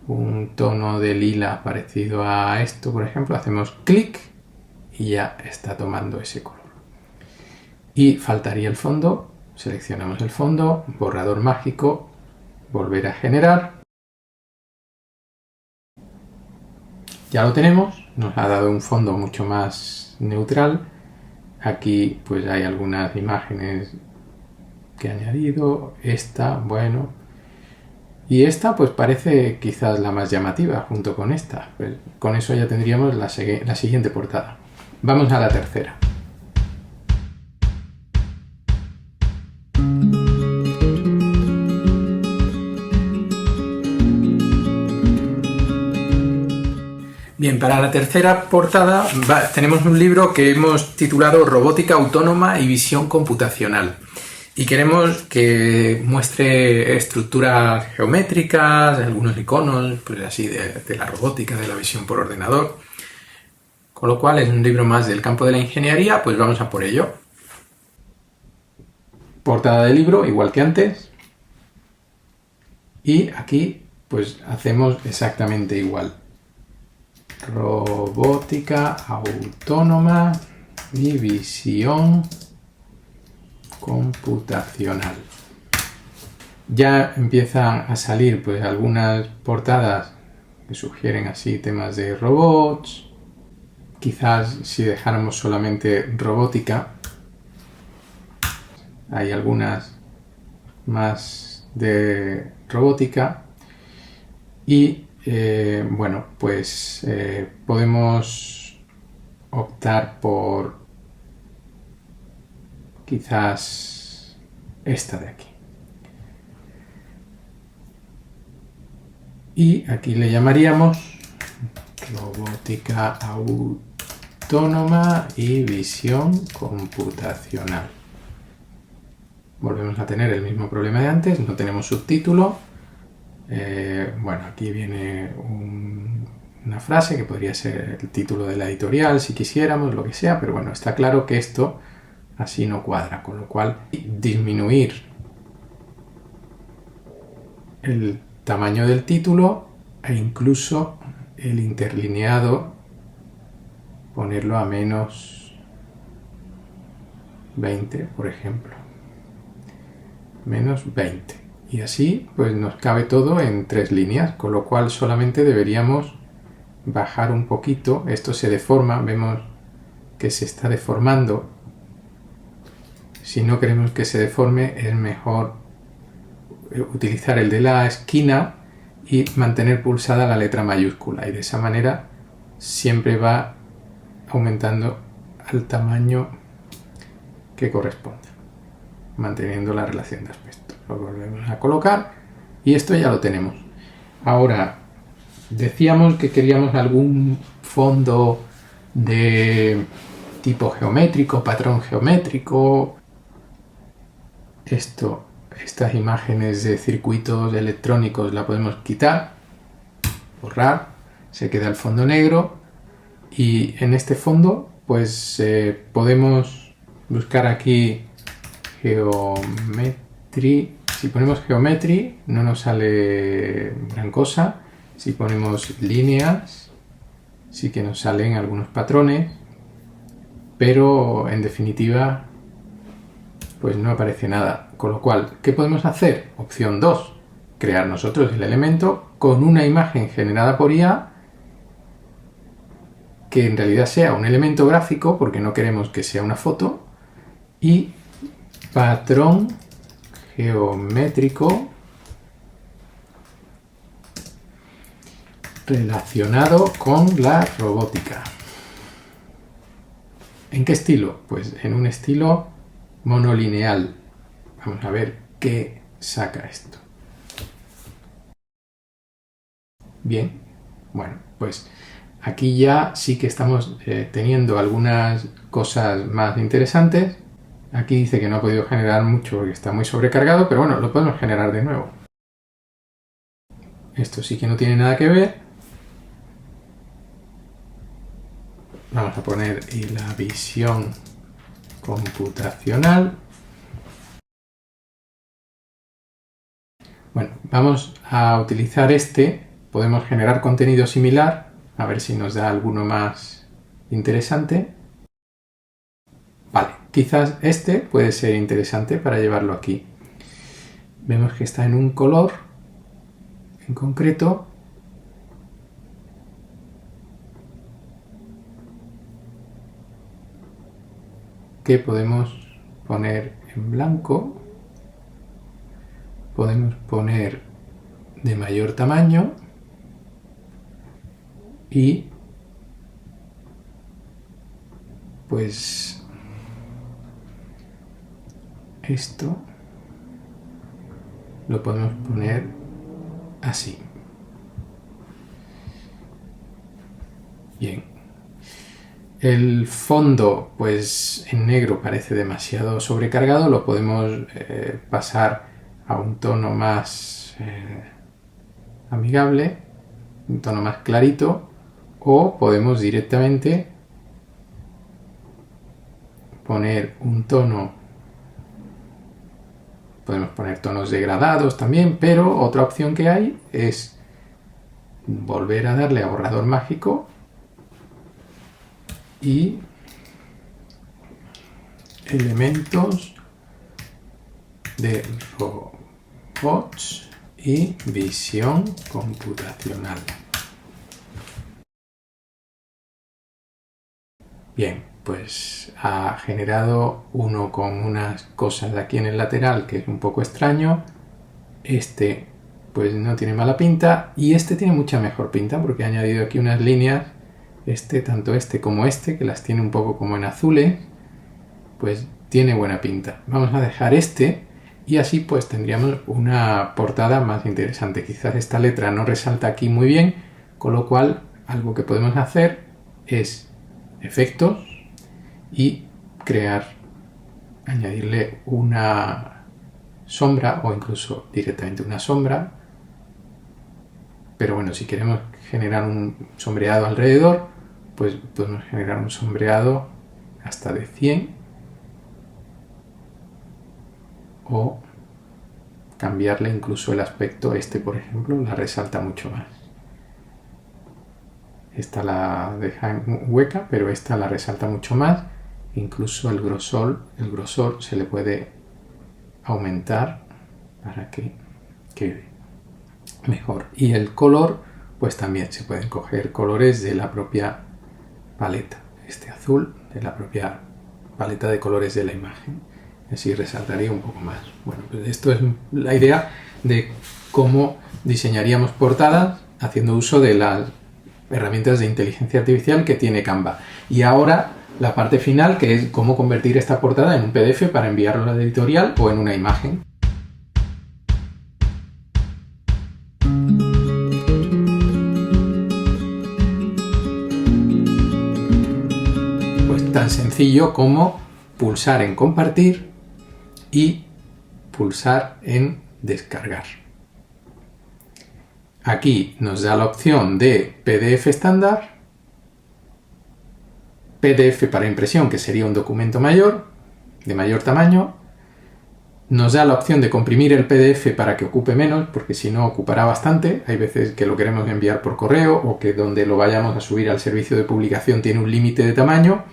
un tono de lila parecido a esto, por ejemplo, hacemos clic y ya está tomando ese color. Y faltaría el fondo, seleccionamos el fondo, borrador mágico, volver a generar. Ya lo tenemos, nos ha dado un fondo mucho más neutral. Aquí pues hay algunas imágenes que he añadido, esta, bueno, y esta pues parece quizás la más llamativa junto con esta. Pues con eso ya tendríamos la siguiente portada. Vamos a la tercera. Bien, para la tercera portada tenemos un libro que hemos titulado Robótica autónoma y visión computacional. Y queremos que muestre estructuras geométricas, algunos iconos, pues así de la robótica, de la visión por ordenador. Con lo cual es un libro más del campo de la ingeniería, pues vamos a por ello. Portada del libro, igual que antes. Y aquí pues hacemos exactamente igual. Robótica autónoma y visión computacional. Ya empiezan a salir pues algunas portadas que sugieren así temas de robots. Quizás si dejáramos solamente robótica, hay algunas más de robótica y bueno, pues podemos optar por quizás esta de aquí. Y aquí le llamaríamos robótica autónoma y visión computacional. Volvemos a tener el mismo problema de antes, no tenemos subtítulo. Bueno, aquí viene una frase que podría ser el título de la editorial si quisiéramos, lo que sea, pero bueno, está claro que esto así no cuadra, con lo cual disminuir el tamaño del título e incluso el interlineado ponerlo a menos 20, por ejemplo, menos 20, y así pues nos cabe todo en 3 líneas, con lo cual solamente deberíamos bajar un poquito. Esto se deforma, vemos que se está deformando. Si no queremos que se deforme, es mejor utilizar el de la esquina y mantener pulsada la letra mayúscula, y de esa manera siempre va aumentando al tamaño que corresponda, manteniendo la relación de aspecto. Lo volvemos a colocar y esto ya lo tenemos. Ahora, decíamos que queríamos algún fondo de tipo geométrico, patrón geométrico. Estas imágenes de circuitos electrónicos la podemos quitar, borrar, se queda el fondo negro, y en este fondo pues podemos buscar aquí geometry. Si ponemos geometry no nos sale gran cosa. Si ponemos líneas sí que nos salen algunos patrones, pero en definitiva pues no aparece nada. Con lo cual, ¿qué podemos hacer? Opción 2, crear nosotros el elemento con una imagen generada por IA que en realidad sea un elemento gráfico, porque no queremos que sea una foto, y patrón geométrico relacionado con la robótica. ¿En qué estilo? Pues en un estilo monolineal. Vamos a ver qué saca esto. Bien, bueno, pues aquí ya sí que estamos teniendo algunas cosas más interesantes. Aquí dice que no ha podido generar mucho porque está muy sobrecargado, pero bueno, lo podemos generar de nuevo. Esto sí que no tiene nada que ver. Vamos a poner la visión computacional. Bueno, vamos a utilizar este. Podemos generar contenido similar, a ver si nos da alguno más interesante. Vale, quizás este puede ser interesante para llevarlo aquí. Vemos que está en un color en concreto. Que podemos poner en blanco. Podemos poner de mayor tamaño y pues esto lo podemos poner así. Bien. El fondo, pues en negro parece demasiado sobrecargado, lo podemos pasar a un tono más amigable, un tono más clarito, o podemos directamente poner un tono, podemos poner tonos degradados también, pero otra opción que hay es volver a darle a borrador mágico y elementos de robots y visión computacional. Bien, pues ha generado uno con unas cosas de aquí en el lateral que es un poco extraño. Este pues no tiene mala pinta, y este tiene mucha mejor pinta porque ha añadido aquí unas líneas, tanto este como este, que las tiene un poco como en azules, pues tiene buena pinta. Vamos a dejar este y así pues tendríamos una portada más interesante. Quizás esta letra no resalta aquí muy bien, con lo cual algo que podemos hacer es efectos y añadirle una sombra o incluso directamente una sombra. Pero bueno, si queremos generar un sombreado alrededor, pues podemos generar un sombreado hasta de 100 o cambiarle incluso el aspecto. Por ejemplo, la resalta mucho más. Esta la deja hueca, pero esta la resalta mucho más. Incluso el grosor se le puede aumentar para que quede mejor. Y el color, pues también se pueden coger colores de la propia paleta. Este azul de la propia paleta de colores de la imagen. Así resaltaría un poco más. Bueno, pues esto es la idea de cómo diseñaríamos portadas haciendo uso de las herramientas de inteligencia artificial que tiene Canva. Y ahora la parte final, que es cómo convertir esta portada en un PDF para enviarlo a la editorial o en una imagen. Pues tan sencillo como pulsar en compartir y pulsar en descargar. Aquí nos da la opción de PDF estándar, PDF para impresión, que sería un documento mayor, de mayor tamaño. Nos da la opción de comprimir el PDF para que ocupe menos, porque si no ocupará bastante. Hay veces que lo queremos enviar por correo o que donde lo vayamos a subir al servicio de publicación tiene un límite de tamaño.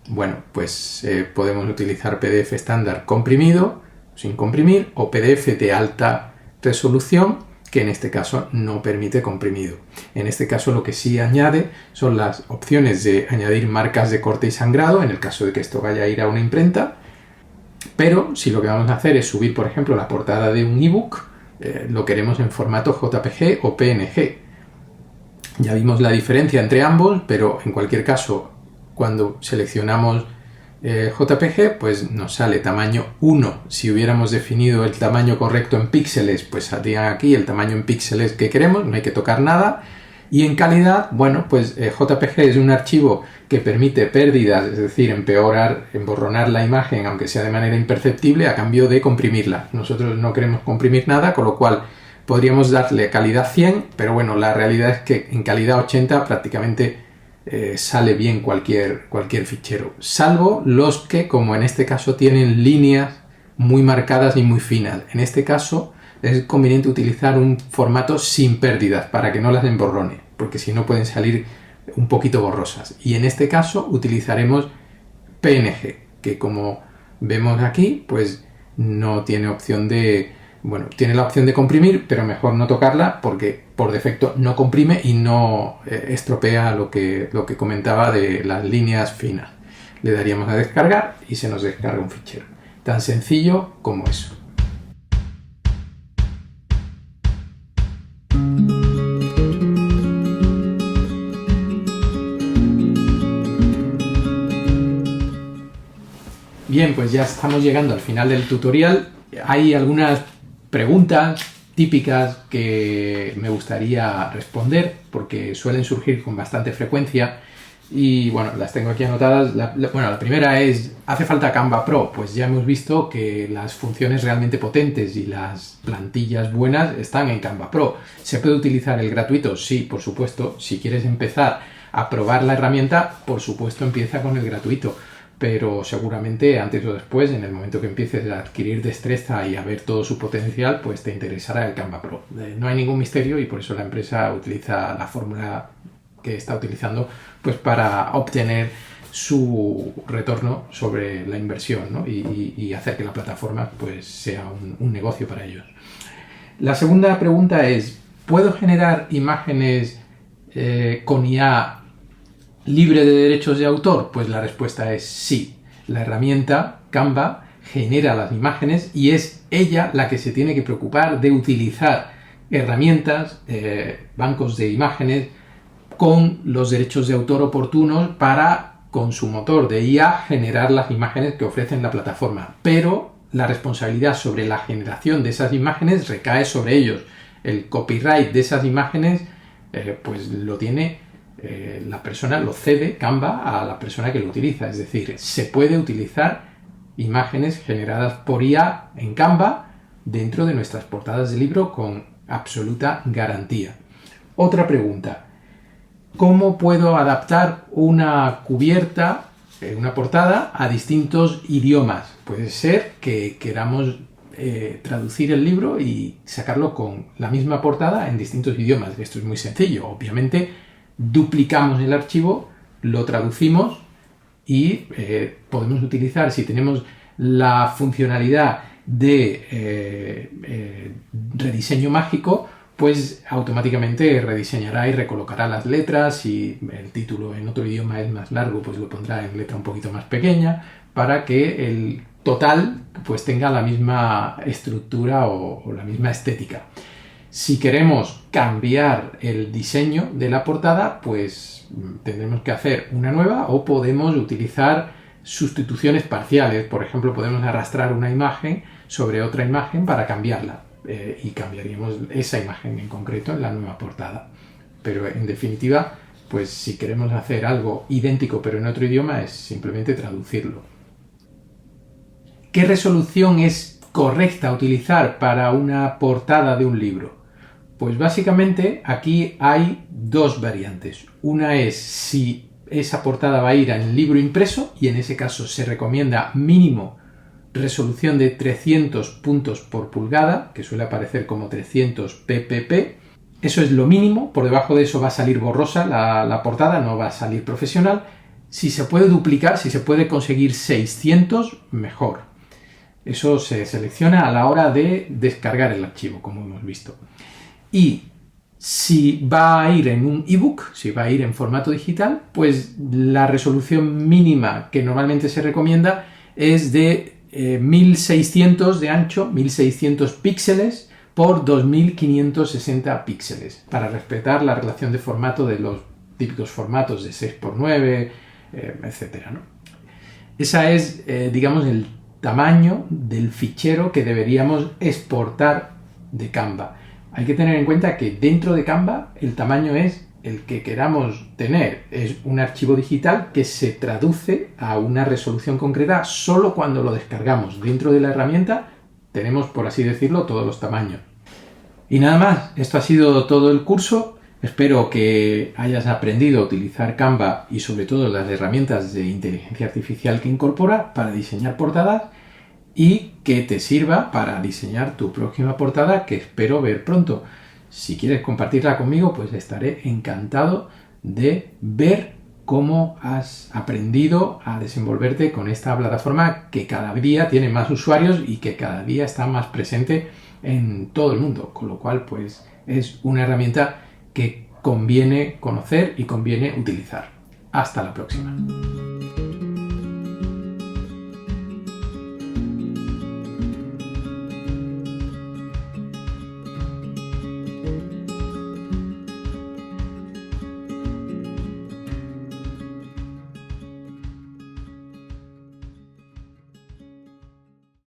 Bueno, pues podemos utilizar PDF estándar comprimido, sin comprimir, o PDF de alta resolución, que en este caso no permite comprimido. En este caso lo que sí añade son las opciones de añadir marcas de corte y sangrado, en el caso de que esto vaya a ir a una imprenta. Pero si lo que vamos a hacer es subir, por ejemplo, la portada de un ebook, lo queremos en formato JPG o PNG. Ya vimos la diferencia entre ambos, pero en cualquier caso, cuando seleccionamos JPG, pues nos sale tamaño 1. Si hubiéramos definido el tamaño correcto en píxeles, pues saldría aquí el tamaño en píxeles que queremos, no hay que tocar nada. Y en calidad, bueno, pues JPG es un archivo que permite pérdidas, es decir, emborronar la imagen, aunque sea de manera imperceptible, a cambio de comprimirla. Nosotros no queremos comprimir nada, con lo cual podríamos darle calidad 100, pero bueno, la realidad es que en calidad 80 prácticamente sale bien cualquier fichero, salvo los que, como en este caso, tienen líneas muy marcadas y muy finas. En este caso es conveniente utilizar un formato sin pérdidas para que no las emborrone, porque si no pueden salir un poquito borrosas. Y en este caso utilizaremos PNG, que como vemos aquí, pues no tiene opción de... Bueno, tiene la opción de comprimir, pero mejor no tocarla porque por defecto no comprime y no estropea lo que comentaba de las líneas finas. Le daríamos a descargar y se nos descarga un fichero. Tan sencillo como eso. Bien, pues ya estamos llegando al final del tutorial. Hay algunas preguntas típicas que me gustaría responder porque suelen surgir con bastante frecuencia y bueno, las tengo aquí anotadas. La primera es, ¿hace falta Canva Pro? Pues ya hemos visto que las funciones realmente potentes y las plantillas buenas están en Canva Pro. ¿Se puede utilizar el gratuito? Sí, por supuesto. Si quieres empezar a probar la herramienta, por supuesto empieza con el gratuito. Pero seguramente antes o después, en el momento que empieces a adquirir destreza y a ver todo su potencial, pues te interesará el Canva Pro. No hay ningún misterio y por eso la empresa utiliza la fórmula que está utilizando pues para obtener su retorno sobre la inversión, ¿no? y hacer que la plataforma pues sea un negocio para ellos. La segunda pregunta es, ¿puedo generar imágenes con IA libre de derechos de autor? Pues la respuesta es sí. La herramienta Canva genera las imágenes y es ella la que se tiene que preocupar de utilizar herramientas, bancos de imágenes con los derechos de autor oportunos para, con su motor de IA, generar las imágenes que ofrece la plataforma. Pero la responsabilidad sobre la generación de esas imágenes recae sobre ellos. El copyright de esas imágenes pues lo tiene la persona, lo cede Canva a la persona que lo utiliza. Es decir, se puede utilizar imágenes generadas por IA en Canva dentro de nuestras portadas de libro con absoluta garantía. Otra pregunta, ¿cómo puedo adaptar una cubierta una portada a distintos idiomas. Puede ser que queramos traducir el libro y sacarlo con la misma portada en distintos idiomas. Esto es muy sencillo. Obviamente duplicamos el archivo, lo traducimos y podemos utilizar, si tenemos la funcionalidad de rediseño mágico, pues automáticamente rediseñará y recolocará las letras. Si el título en otro idioma es más largo, pues lo pondrá en letra un poquito más pequeña para que el total pues tenga la misma estructura o la misma estética. Si queremos cambiar el diseño de la portada, pues tendremos que hacer una nueva o podemos utilizar sustituciones parciales. Por ejemplo, podemos arrastrar una imagen sobre otra imagen para cambiarla y cambiaríamos esa imagen en concreto en la nueva portada. Pero en definitiva, pues si queremos hacer algo idéntico pero en otro idioma, es simplemente traducirlo. ¿Qué resolución es correcta utilizar para una portada de un libro? Pues básicamente aquí hay dos variantes. Una es si esa portada va a ir en libro impreso, y en ese caso se recomienda mínimo resolución de 300 puntos por pulgada, que suele aparecer como 300 ppp. Eso es lo mínimo, por debajo de eso va a salir borrosa la portada, no va a salir profesional. Si se puede duplicar, si se puede conseguir 600, mejor. Eso se selecciona a la hora de descargar el archivo, como hemos visto. Y si va a ir en un ebook, si va a ir en formato digital, pues la resolución mínima que normalmente se recomienda es de 1600 de ancho, 1600 píxeles por 2560 píxeles, para respetar la relación de formato de los típicos formatos de 6x9, etc., ¿no? Esa es, digamos, el tamaño del fichero que deberíamos exportar de Canva. Hay que tener en cuenta que dentro de Canva el tamaño es el que queramos tener. Es un archivo digital que se traduce a una resolución concreta solo cuando lo descargamos. Dentro de la herramienta tenemos, por así decirlo, todos los tamaños. Y nada más, esto ha sido todo el curso. Espero que hayas aprendido a utilizar Canva y sobre todo las herramientas de inteligencia artificial que incorpora para diseñar portadas y que te sirva para diseñar tu próxima portada, que espero ver pronto. Si quieres compartirla conmigo, pues estaré encantado de ver cómo has aprendido a desenvolverte con esta plataforma que cada día tiene más usuarios y que cada día está más presente en todo el mundo, con lo cual pues es una herramienta que conviene conocer y conviene utilizar. Hasta la próxima.